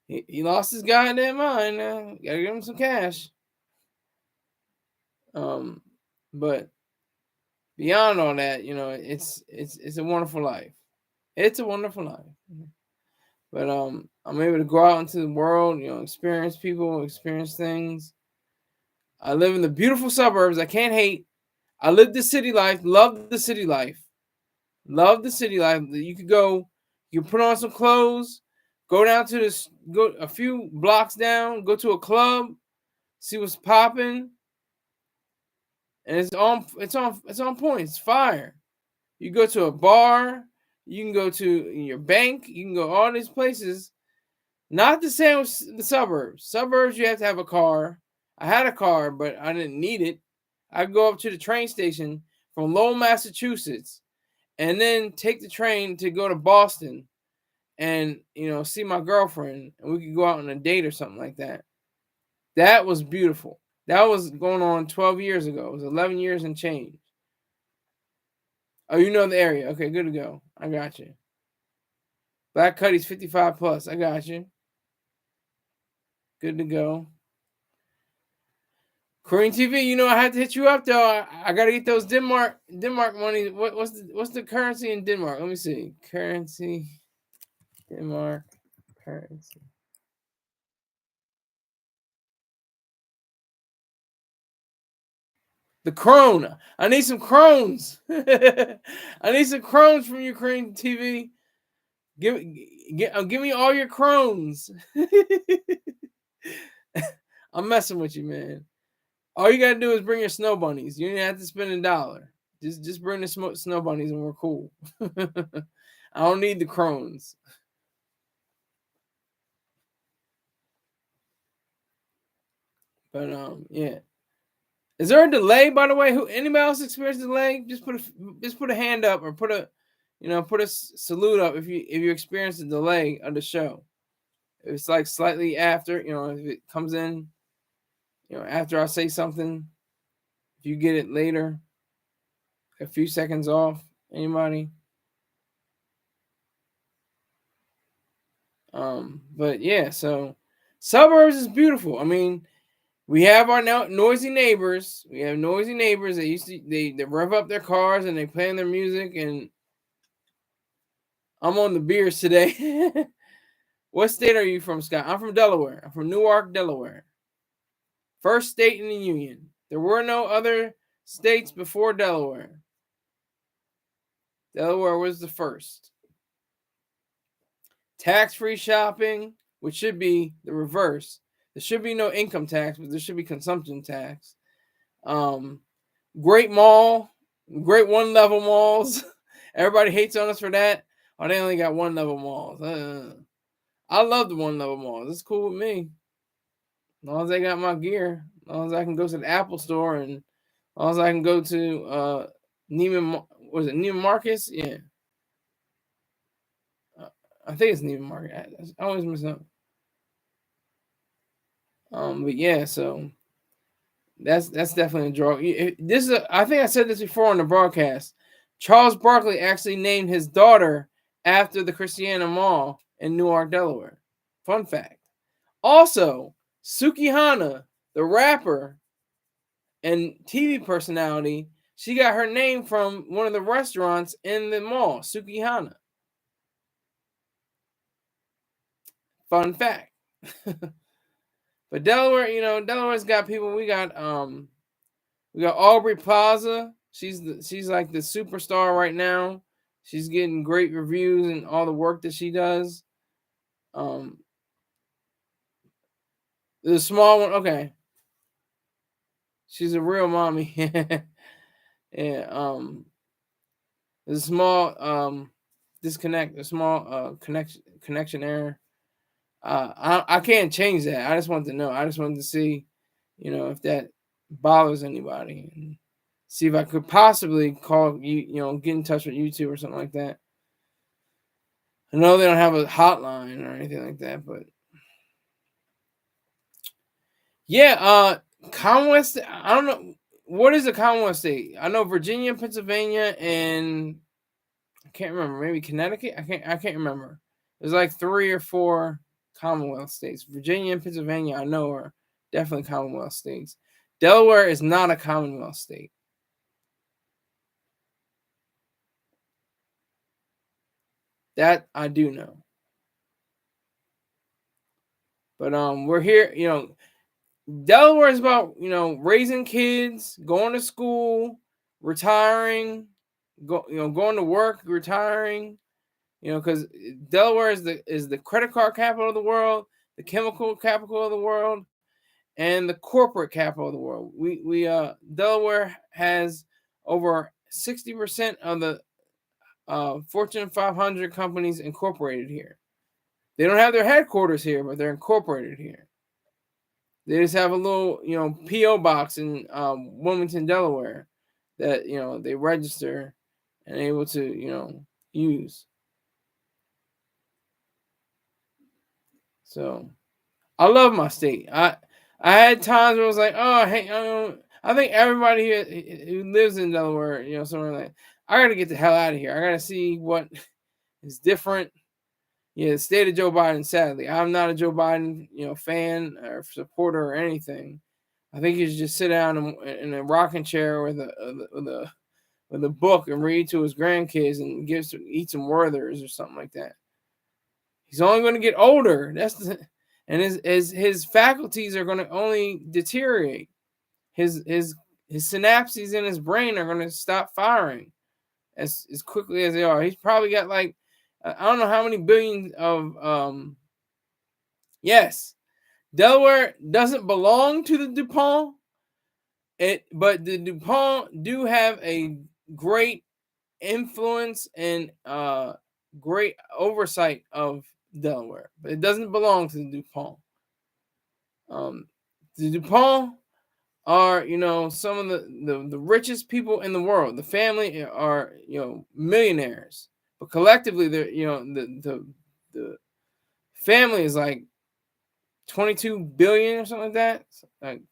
he lost his goddamn mind. Now gotta give him some cash. But beyond all that, it's a wonderful life. It's a wonderful life. But I'm able to go out into the world, experience people, experience things. I live in the beautiful suburbs. I can't hate. I live the city life. Love the city life. Love the city life. You could go. You can put on some clothes. Go down to this. Go a few blocks down. Go to a club. See what's popping. And it's on. It's on. It's on point. It's fire. You go to a bar. You can go to your bank. You can go all these places. Not the same with the suburbs. Suburbs, you have to have a car. I had a car, but I didn't need it. I could go up to the train station from Lowell, Massachusetts, and then take the train to go to Boston and, see my girlfriend, and we could go out on a date or something like that. That was beautiful. That was going on 12 years ago. It was 11 years and change. Oh, you know the area. Okay, good to go. I got you. Black Cuddy's 55 plus. I got you. Good to go. Korean TV, I had to hit you up though. I gotta get those Denmark money. What's the currency in Denmark? Let me see. Currency, Denmark currency. The krone. I need some crones. I need some crones from Ukraine TV. Give me all your crones. I'm messing with you, man. All you gotta do is bring your snow bunnies. You don't have to spend $1. Just bring the snow bunnies and we're cool. I don't need the crones. But yeah. Is there a delay, by the way? Who anybody else experienced a delay? Just put a hand up or put a salute up if you experience a delay of the show. If it's like slightly after, if it comes in, after I say something, if you get it later, a few seconds off, anybody? But yeah, so suburbs is beautiful. I mean, we have our noisy neighbors. We have noisy neighbors that they rev up their cars and they playing their music. And I'm on the beers today. What state are you from, Scott? I'm from Delaware. I'm from Newark, Delaware. First state in the union. There were no other states before Delaware. Delaware was the first. Tax-free shopping, which should be the reverse. There should be no income tax, but there should be consumption tax. Great mall, great one-level malls. Everybody hates on us for that. Oh, they only got one-level malls. I love the one-level malls. It's cool with me. As long as they got my gear. As long as I can go to the Apple store, and as long as I can go to Neiman, was it Neiman Marcus? Yeah. I think it's Neiman Marcus. I always mess up. But yeah, so that's definitely a draw. This is I think I said this before on the broadcast. Charles Barkley actually named his daughter after the Christiana Mall in Newark, Delaware. Fun fact. Also, Sukihana, the rapper and TV personality, she got her name from one of the restaurants in the mall, Sukihana. Fun fact. But Delaware, Delaware's got people. We got Aubrey Plaza. She's like the superstar right now. She's getting great reviews and all the work that she does. The small one, okay. She's a real mommy. Yeah. There's a small disconnect, a small connection error. I can't change that. I just wanted to know. I just wanted to see, if that bothers anybody, and see if I could possibly call you, get in touch with YouTube or something like that. I know they don't have a hotline or anything like that, but yeah, Commonwealth. I don't know what is a Commonwealth state. I know Virginia, Pennsylvania, and I can't remember. Maybe Connecticut. I can't remember. There's like 3 or 4 Commonwealth states. Virginia and Pennsylvania, I know, are definitely Commonwealth states. Delaware is not a Commonwealth state. That I do know. But we're here, Delaware is about, raising kids, going to school, retiring, going to work, retiring, because Delaware is the credit card capital of the world, the chemical capital of the world, and the corporate capital of the world. We Delaware has over 60% of the Fortune 500 companies incorporated here. They don't have their headquarters here, but they're incorporated here. They just have a little, PO box in Wilmington, Delaware, that they register and able to use. So I love my state. I had times where I was like, oh, hey, I think everybody here who lives in Delaware, somewhere like, I got to get the hell out of here. I got to see what is different. Yeah, the state of Joe Biden. Sadly, I'm not a Joe Biden, fan or supporter or anything. I think he should just sit down in a rocking chair with a book and read to his grandkids and eat some Werthers or something like that. He's only going to get older. And his faculties are going to only deteriorate. His synapses in his brain are going to stop firing as quickly as they are. He's probably got like, I don't know how many billions of yes. Delaware doesn't belong to the DuPont. But the DuPont do have a great influence and great oversight of Delaware, but it doesn't belong to the DuPont. The DuPont are, some of the richest people in the world. The family are, millionaires, but collectively, they're, the family is like 22 billion or something like that. Like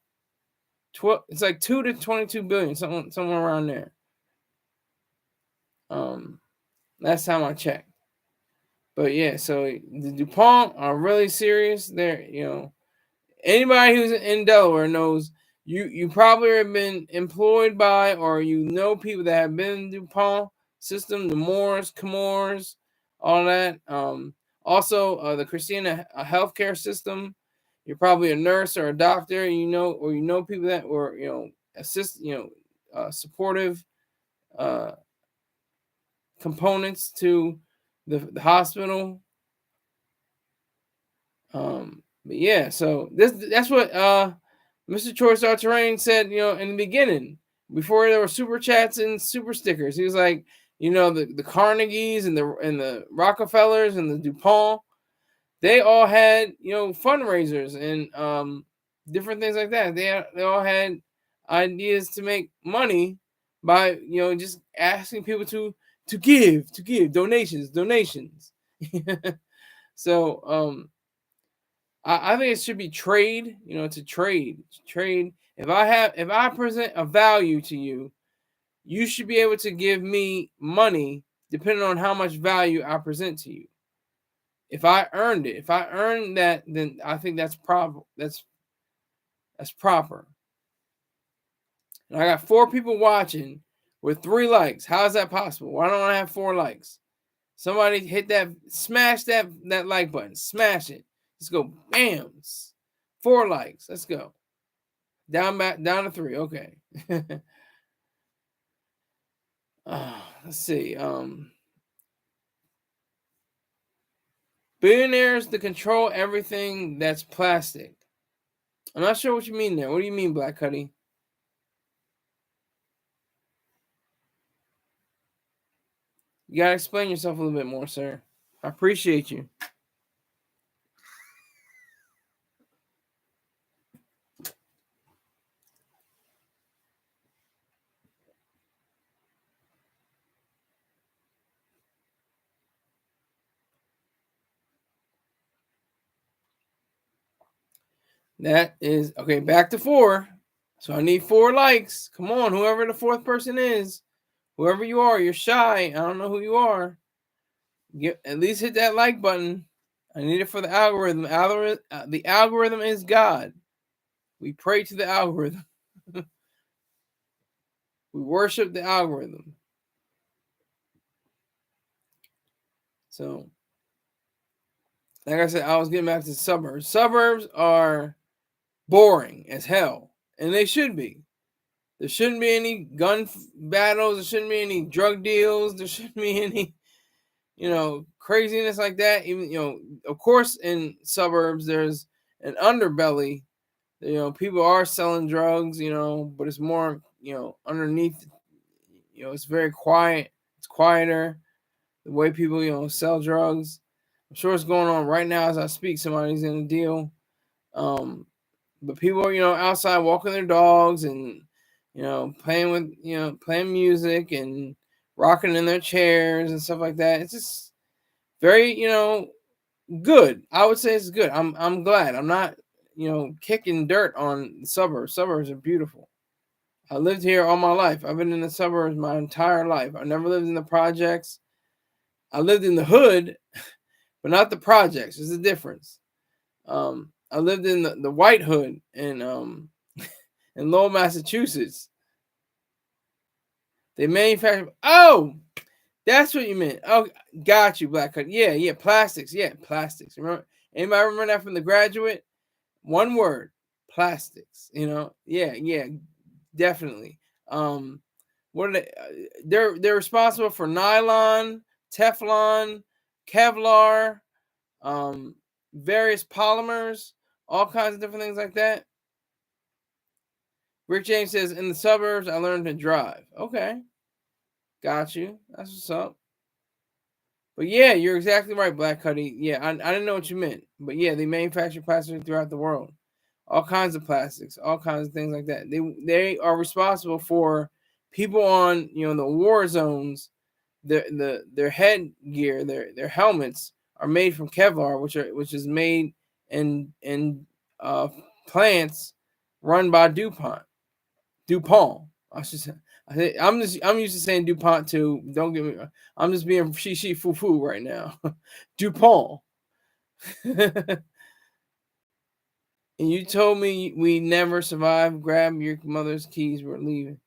12, it's like 2 to 22 billion, somewhere around there. Last time I checked. But yeah, so the DuPont are really serious. They're, anybody who's in Delaware knows you probably have been employed by, or people that have been in the DuPont system, the Moores, Camores, all that. Also the Christina healthcare system. You're probably a nurse or a doctor, or people that were, supportive components to the hospital. But yeah, so that's what Mr. Choice Star Terrain said, in the beginning, before there were super chats and super stickers. He was like, the Carnegies and the Rockefellers and the DuPont, they all had, fundraisers and different things like that. They all had ideas to make money by, just asking people to give donations. So I think it should be trade. To trade. If I present a value to you, you should be able to give me money depending on how much value I present to you. If I earned it, if I earned that, then I think that's proper. That's proper. And I got 4 people watching with 3 likes. How is that possible? Why don't I have 4 likes? Somebody hit that, smash that like button, smash it. Let's go, bam, 4 likes. Let's go. Down to 3. Okay. Let's see. Billionaires to control everything that's plastic. I'm not sure what you mean there. What do you mean, Black Cuddy? You gotta explain yourself a little bit more, sir. I appreciate you. That is okay. Back to 4. So I need 4 likes. Come on, whoever the 4th person is, whoever you are, you're shy. I don't know who you are. At least hit that like button. I need it for the algorithm. The algorithm is God. We pray to the algorithm. We worship the algorithm. So, like I said, I was getting back to the suburbs. Suburbs are boring as hell, and they should be. There shouldn't be any gun battles. There shouldn't be any drug deals. There shouldn't be any, craziness like that. Even, of course, in suburbs, there's an underbelly. People are selling drugs, but it's more, underneath, it's very quiet. It's quieter. The way people, sell drugs. I'm sure it's going on right now as I speak. Somebody's in a deal. But people are, outside walking their dogs and, playing music and rocking in their chairs and stuff like that. It's just very, good. I would say it's good. I'm glad. I'm not, kicking dirt on the suburbs. Suburbs are beautiful. I lived here all my life. I've been in the suburbs my entire life. I never lived in the projects. I lived in the hood, but not the projects. There's a difference. I lived in the White Hood in Lowell, Massachusetts. They manufacture. Oh, that's what you meant. Oh, got you, Black Cut. Yeah, plastics. Yeah, plastics. Remember? Anybody remember that from The Graduate? One word, plastics. Yeah, definitely. What are they? They're responsible for nylon, Teflon, Kevlar, various polymers, all kinds of different things like that. Rick James says, in the suburbs, I learned to drive. Okay. Got you. That's what's up. But yeah, you're exactly right, Black Cuddy. Yeah, I didn't know what you meant. But yeah, they manufacture plastic throughout the world. All kinds of plastics, all kinds of things like that. They are responsible for people on, the war zones. Their headgear, their helmets are made from Kevlar, which is made in plants run by DuPont. I should say. I'm used to saying DuPont too. Don't get me wrong. I'm just being she foo foo right now. DuPont. And you told me we never survived. Grab your mother's keys. We're leaving.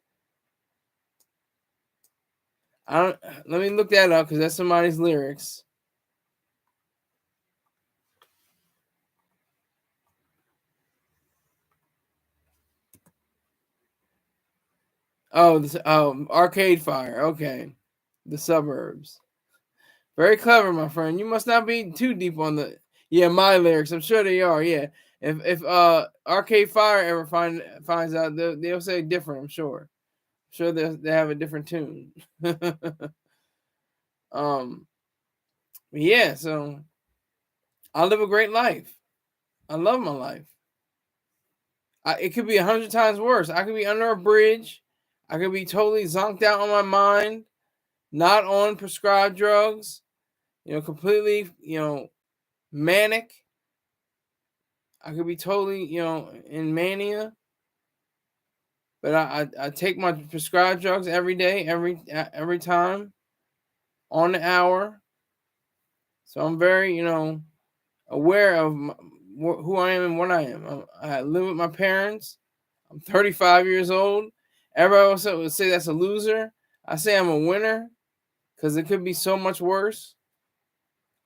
Let me look that up because that's somebody's lyrics. Oh, Arcade Fire. Okay. The suburbs. Very clever, my friend. You must not be too deep on the my lyrics. I'm sure they are. Yeah. If Arcade Fire ever finds out, they'll say different. I'm sure. I'm sure they have a different tune. Yeah. So I live a great life. I love my life. It could be 100 times worse. I could be under a bridge. I could be totally zonked out on my mind, not on prescribed drugs. Completely, manic. I could be totally, in mania. But I take my prescribed drugs every day, every time, on the hour. So I'm very, aware of who I am and what I am. I live with my parents. I'm 35 years old. Everybody also would say that's a loser. I say I'm a winner because it could be so much worse.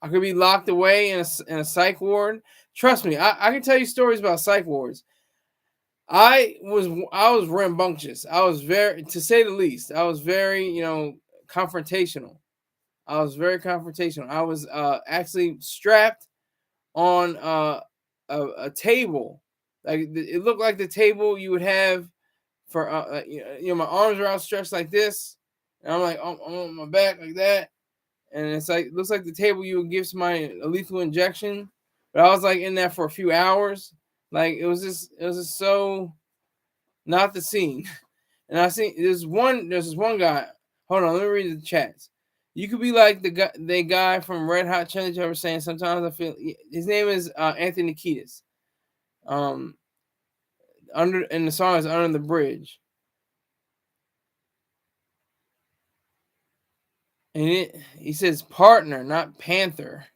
I could be locked away in a psych ward. Trust me, I can tell you stories about psych wards. I was rambunctious. I was very, to say the least, I was very, confrontational. I was very confrontational. I was actually strapped on a table. Like it looked like the table you would have for my arms are outstretched like this, and I'm like I'm on my back like that, and it's like it looks like the table you would give somebody a lethal injection. But I was like in that for a few hours. Like it was just so not the scene. And I see there's this one guy. Hold on, let me read the chats. You could be like the guy from Red Hot Chili Peppers saying sometimes I feel his name is Anthony Kiedis. And the song is Under the Bridge. And he says partner, not panther.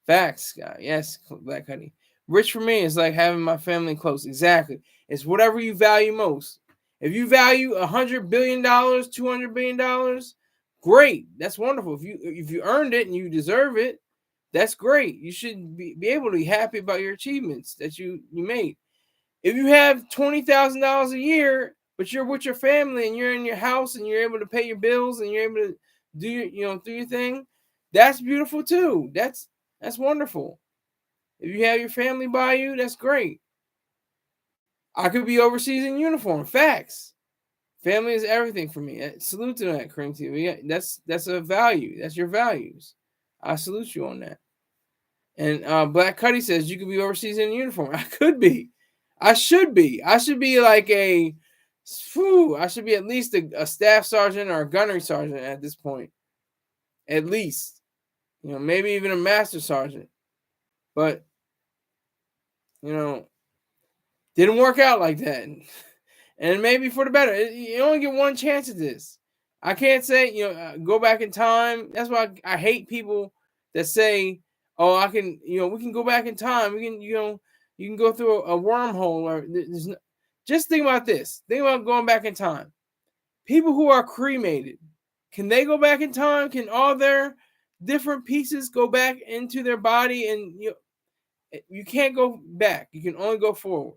Facts, guy. Yes, Black Honey. Rich for me is like having my family close. Exactly. It's whatever you value most. If you value $100 billion, $200 billion, great. That's wonderful. If you earned it and you deserve it, that's great. You should be able to be happy about your achievements that you made. If you have $20,000 a year, but you're with your family and you're in your house and you're able to pay your bills and you're able to do your thing, that's beautiful too. That's wonderful. If you have your family by you, that's great. I could be overseas in uniform. Facts. Family is everything for me. Salute to that, Cream TV. That's a value. That's your values. I salute you on that. And Black Cuddy says you could be overseas in uniform. I could be. I should be. I should be like I should be at least a staff sergeant or a gunnery sergeant at this point. At least. Maybe even a master sergeant. But, didn't work out like that. And maybe for the better. You only get one chance at this. I can't say, go back in time. That's why I hate people that say, oh, I can, we can go back in time. We can, you can go through a wormhole. Or just think about this. Think about going back in time. People who are cremated, can they go back in time? Can all their different pieces go back into their body? And you can't go back. You can only go forward.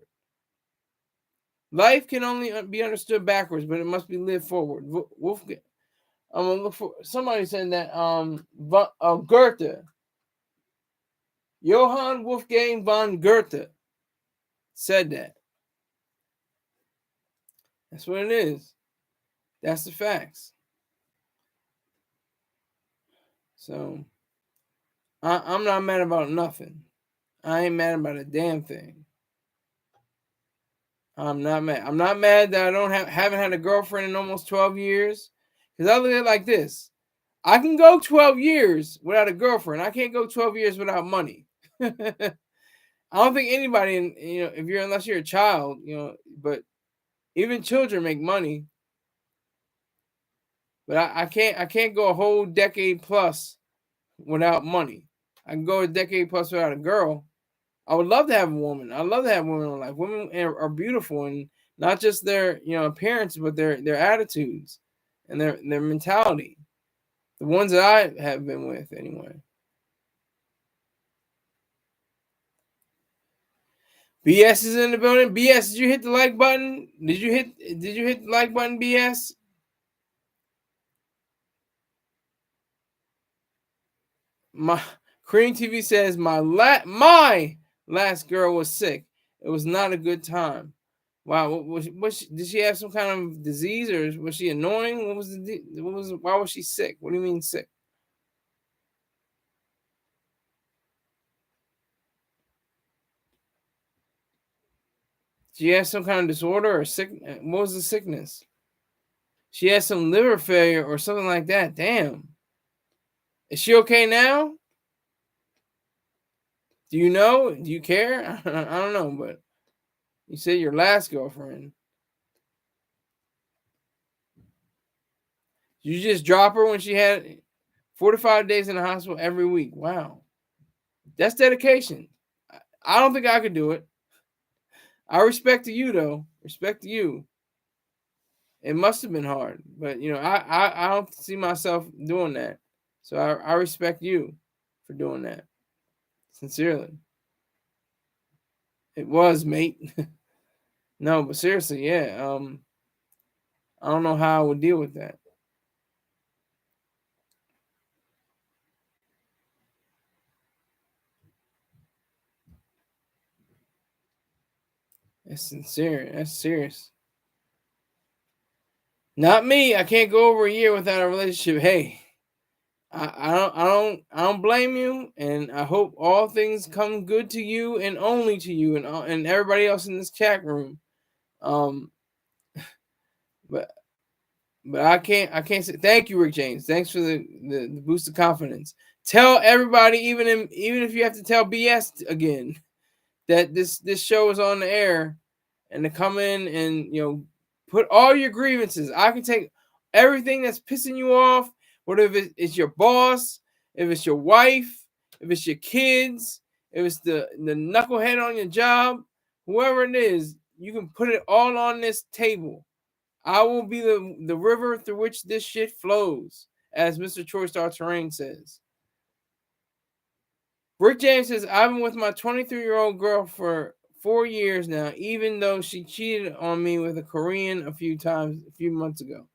Life can only be understood backwards, but it must be lived forward. Wolfgang. I'm gonna look for somebody saying that. Goethe, Johann Wolfgang von Goethe, said that. That's what it is. That's the facts. So I'm not mad about nothing. I ain't mad about a damn thing. I'm not mad. I'm not mad that I haven't had a girlfriend in almost 12 years. Because I look at it like this. I can go 12 years without a girlfriend. I can't go 12 years without money. I don't think anybody, unless you're a child, but even children make money. But I can't go a whole decade plus without money. I can go a decade plus without a girl. I would love to have a woman. I love to have women in life. Women are beautiful, and not just their appearance, but their attitudes and their mentality. The ones that I have been with, anyway. BS is in the building. BS, did you hit the like button? Did you hit the like button, BS? My Korean TV says my last girl was sick. It was not a good time. Wow, did she have some kind of disease, or was she annoying? Why was she sick? What do you mean sick? She had some kind of disorder or sick? What was the sickness? She had some liver failure or something like that. Damn. Is she okay now? Do you know? Do you care? I don't know, but you said your last girlfriend. You just drop her when she had 45 days in the hospital every week. Wow. That's dedication. I don't think I could do it. I respect to you though. Respect to you. It must have been hard, but I don't see myself doing that. So I respect you for doing that. Sincerely. It was, mate. No, but seriously, yeah. I don't know how I would deal with that. That's sincere. That's serious. Not me. I can't go over a year without a relationship. Hey, I don't blame you, and I hope all things come good to you and only to you and everybody else in this chat room. Um, but I can't say thank you, Rick James. Thanks for the boost of confidence. Tell everybody, even if you have to tell BS again, that this show is on the air, and to come in and put all your grievances. I can take everything that's pissing you off, whether it's your boss, if it's your wife, if it's your kids, if it's the knucklehead on your job, whoever it is, you can put it all on this table. I will be the river through which this shit flows, as Mr. Troy Star Terrain says. Rick James says, I've been with my 23-year-old girl for 4 years now, even though she cheated on me with a Korean a few months ago.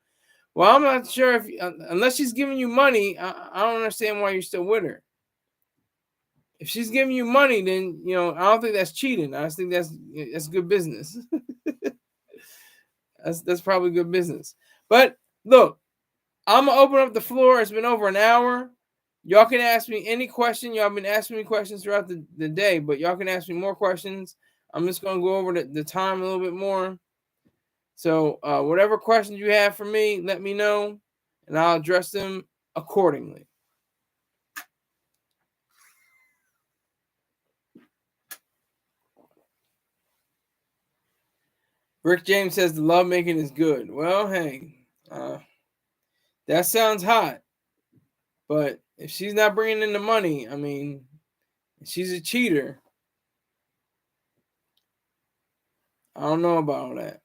Well, I'm not sure if, unless she's giving you money, I don't understand why you're still with her. If she's giving you money, then, I don't think that's cheating. I just think that's good business. That's probably good business. But look, I'm going to open up the floor. It's been over an hour. Y'all can ask me any question. Y'all been asking me questions throughout the day, but y'all can ask me more questions. I'm just going to go over the time a little bit more. So whatever questions you have for me, let me know, and I'll address them accordingly. Rick James says the lovemaking is good. Well, hey, that sounds hot. But if she's not bringing in the money, I mean, she's a cheater. I don't know about all that.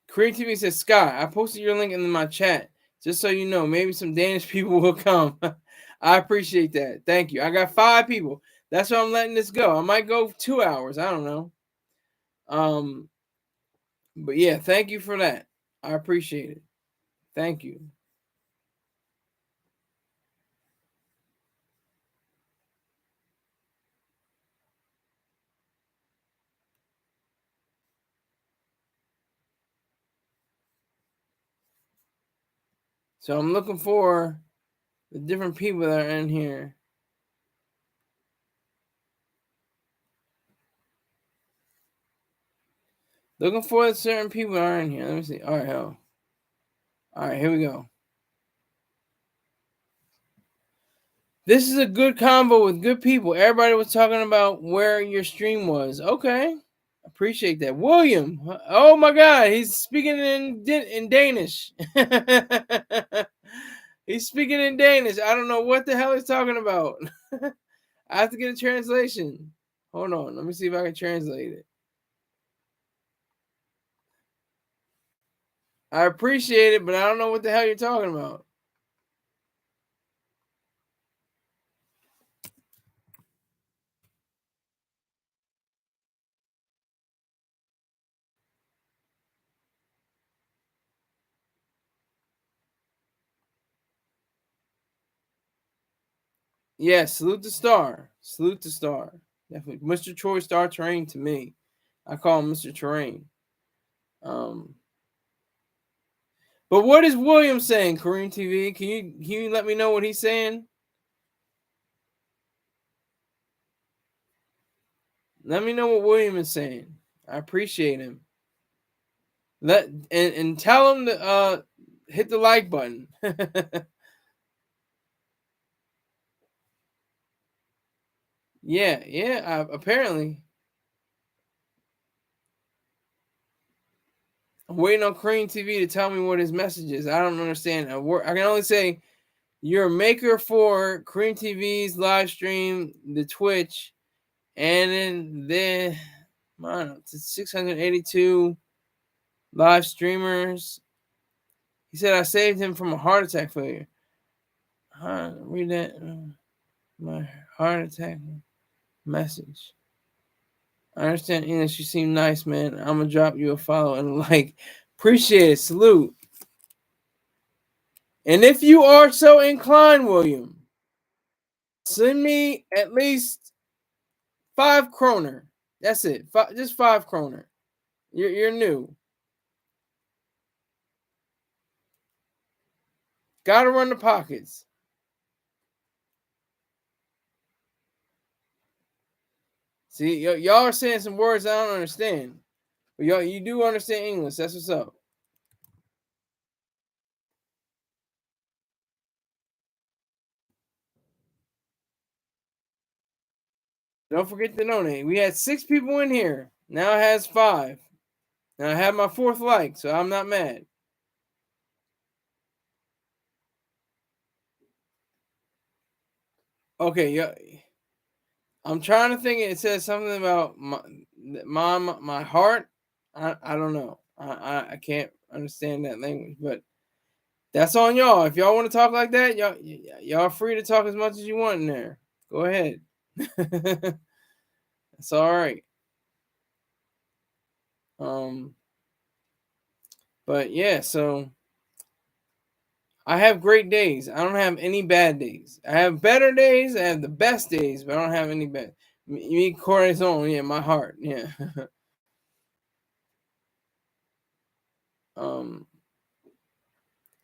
Korean TV says, Scott, I posted your link in my chat. Just so you know, maybe some Danish people will come. I appreciate that. Thank you. I got 5 people. That's why I'm letting this go. I might go 2 hours. I don't know. But yeah, thank you for that. I appreciate it. Thank you. So I'm looking for the different people that are in here. Looking for the certain people that are in here. Let me see. All right, hell. All right, here we go. This is a good combo with good people. Everybody was talking about where your stream was. Okay. Appreciate that. William. Oh my God. He's speaking in Danish. He's speaking in Danish. I don't know what the hell he's talking about. I have to get a translation. Hold on. Let me see if I can translate it. I appreciate it, but I don't know what the hell you're talking about. Yeah, salute the star. Salute the star. Definitely. Mr. Troy Star Terrain to me. I call him Mr. Terrain. But what is William saying, Kareem TV? Can you let me know what he's saying? Let me know what William is saying. I appreciate him. And tell him to hit the like button. Yeah. Apparently, I'm waiting on Kareem TV to tell me what his message is. I don't understand. I can only say you're a maker for Kareem TV's live stream, the Twitch, and then I don't know, 682 live streamers. He said I saved him from a heart attack failure. Read that. My heart attack message. I understand English. You seem nice, man. I'm gonna drop you a follow and a like. Appreciate it. Salute. And if you are so inclined, William, send me at least 5 kroner. That's it. Just 5 kroner. You're new. Gotta run the pockets. See, y'all are saying some words I don't understand. But y'all, you do understand English. That's what's up. Don't forget to donate. We had 6 people in here. Now it has 5. Now I have my 4th like, so I'm not mad. Okay, yeah. I'm trying to think. It says something about my heart. I don't know. I can't understand that language, but that's on y'all. If y'all want to talk like that, y'all free to talk as much as you want in there. Go ahead. It's all right. But yeah, so I have great days. I don't have any bad days. I have better days. I have the best days, but I don't have any bad. Me corazon, yeah, my heart, yeah. um,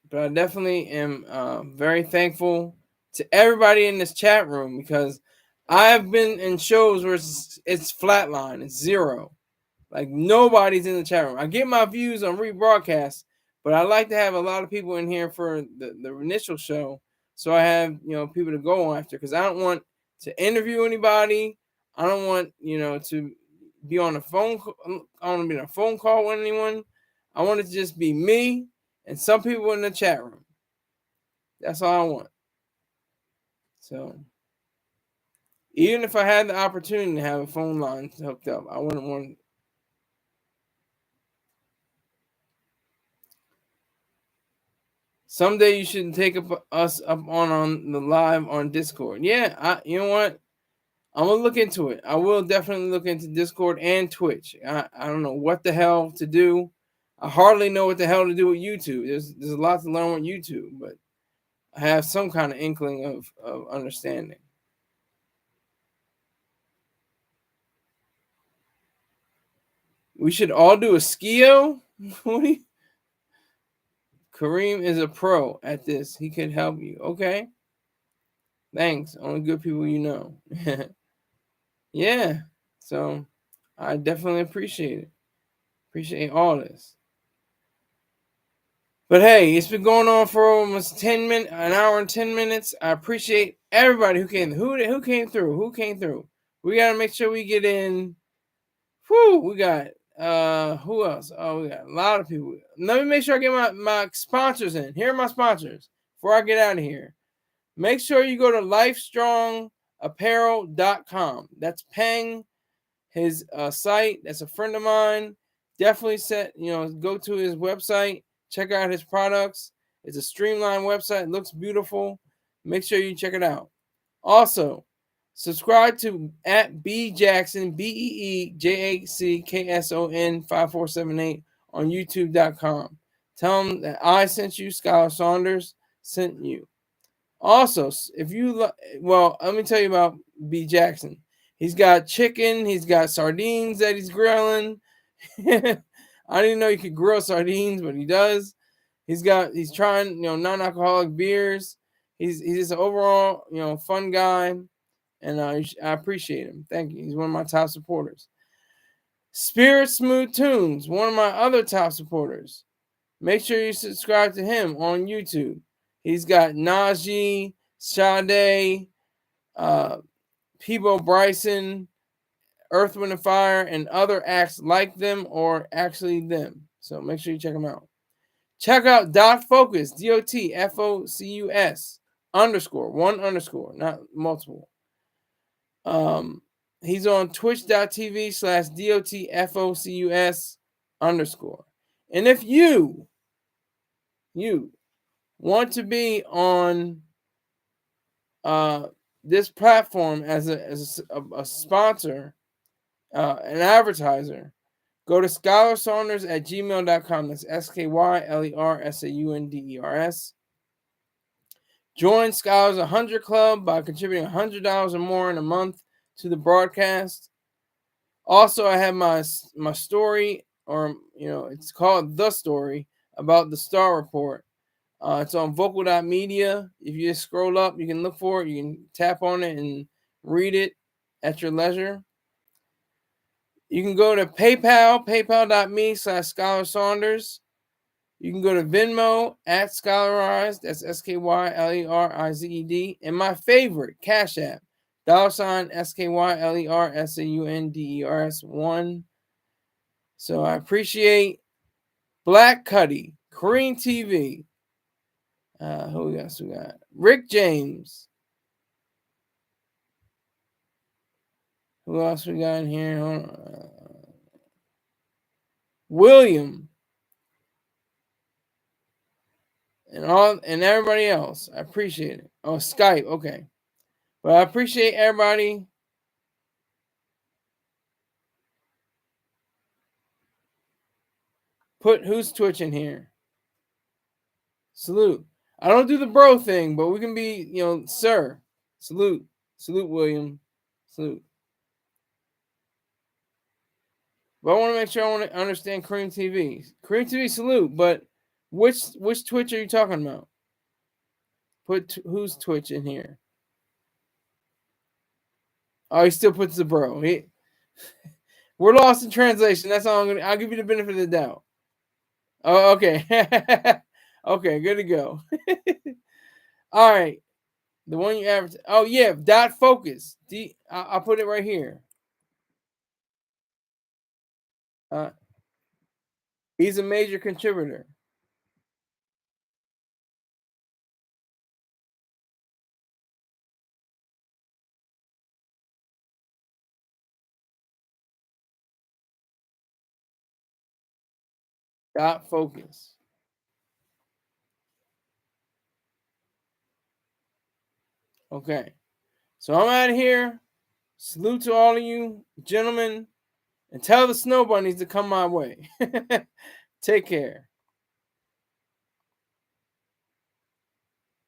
but I definitely am very thankful to everybody in this chat room because I've been in shows where it's flatline, it's zero. Like nobody's in the chat room. I get my views on rebroadcast, but I like to have a lot of people in here for the initial show, so I have people to go on after because I don't want to interview anybody. I don't want to be on a phone. I don't want to be on a phone call with anyone. I want it to just be me and some people in the chat room. That's all I want. So even if I had the opportunity to have a phone line hooked up, I wouldn't want. Someday you should take us up on the live on Discord. Yeah, you know what? I'm gonna look into it. I will definitely look into Discord and Twitch. I don't know what the hell to do. I hardly know what the hell to do with YouTube. There's a lot to learn with YouTube, but I have some kind of inkling of understanding. We should all do a skio. Kareem is a pro at this. He could help you. Okay. Thanks. Only good people you know. Yeah. So I definitely appreciate it. Appreciate all this. But hey, it's been going on for almost an hour and 10 minutes. I appreciate everybody who came. Who came through? Who came through? We gotta make sure we get in. Whew, we got who else? Oh, we got a lot of people. Let me make sure I get my sponsors in. Here are my sponsors before I get out of here. Make sure you go to lifestrongapparel.com. That's Peng, his site. That's a friend of mine. Definitely go to his website, check out his products. It's a streamlined website, looks beautiful. Make sure you check it out. Also, subscribe to at B Jackson, BEEJACKSON 5478 on YouTube.com. Tell them that I sent you, Skylar Saunders sent you. Also, if you well, let me tell you about B Jackson. He's got chicken. He's got sardines that he's grilling. I didn't know you could grill sardines, but he does. He's trying, non-alcoholic beers. He's just an overall, fun guy, and I appreciate him. Thank you. He's one of my top supporters. Spirit Smooth Tunes, one of my other top supporters. Make sure you subscribe to him on YouTube. He's got Najee, Sade, Peebo Bryson, Earth, Wind, and Fire, and other acts like them or actually them. So make sure you check them out. Check out Dot Focus, DOTFOCUS _ one _, not multiple. He's on twitch.tv/DOTFOCUS _. And if you want to be on this platform as a sponsor, an advertiser, go to skylarsaunders@gmail.com. That's SKYLERSAUNDERS. Join Skylar's 100 Club by contributing $100 or more in a month to the broadcast. Also, I have my story, or it's called The Story, about the Star Report. It's on vocal.media. If you just scroll up, you can look for it. You can tap on it and read it at your leisure. You can go to paypal.me/SkylarSaunders. You can go to Venmo @Skylarized. That's SKYLERIZED. And my favorite, Cash App, $SKYLERSAUNDERS1. So I appreciate Black Cuddy, Korean TV. Who else we got? Rick James. Who else we got in here? William. And everybody else. I appreciate it. Oh, Skype. Okay. But I appreciate everybody. Put who's Twitch in here. Salute. I don't do the bro thing, but we can be, sir. Salute. Salute, William. Salute. But I want to make sure I want to understand Cream TV. Cream TV, salute. But which Twitch are you talking about? Put who's Twitch in here. Oh, he still puts the bro. We're lost in translation. That's all I'll give you the benefit of the doubt. Oh, okay. Okay, good to go. All right. The one you advertise. Oh, yeah. Dot Focus. I'll put it right here. He's a major contributor. Dot Focus. Okay. So I'm out of here. Salute to all of you, gentlemen, and tell the snow bunnies to come my way. Take care.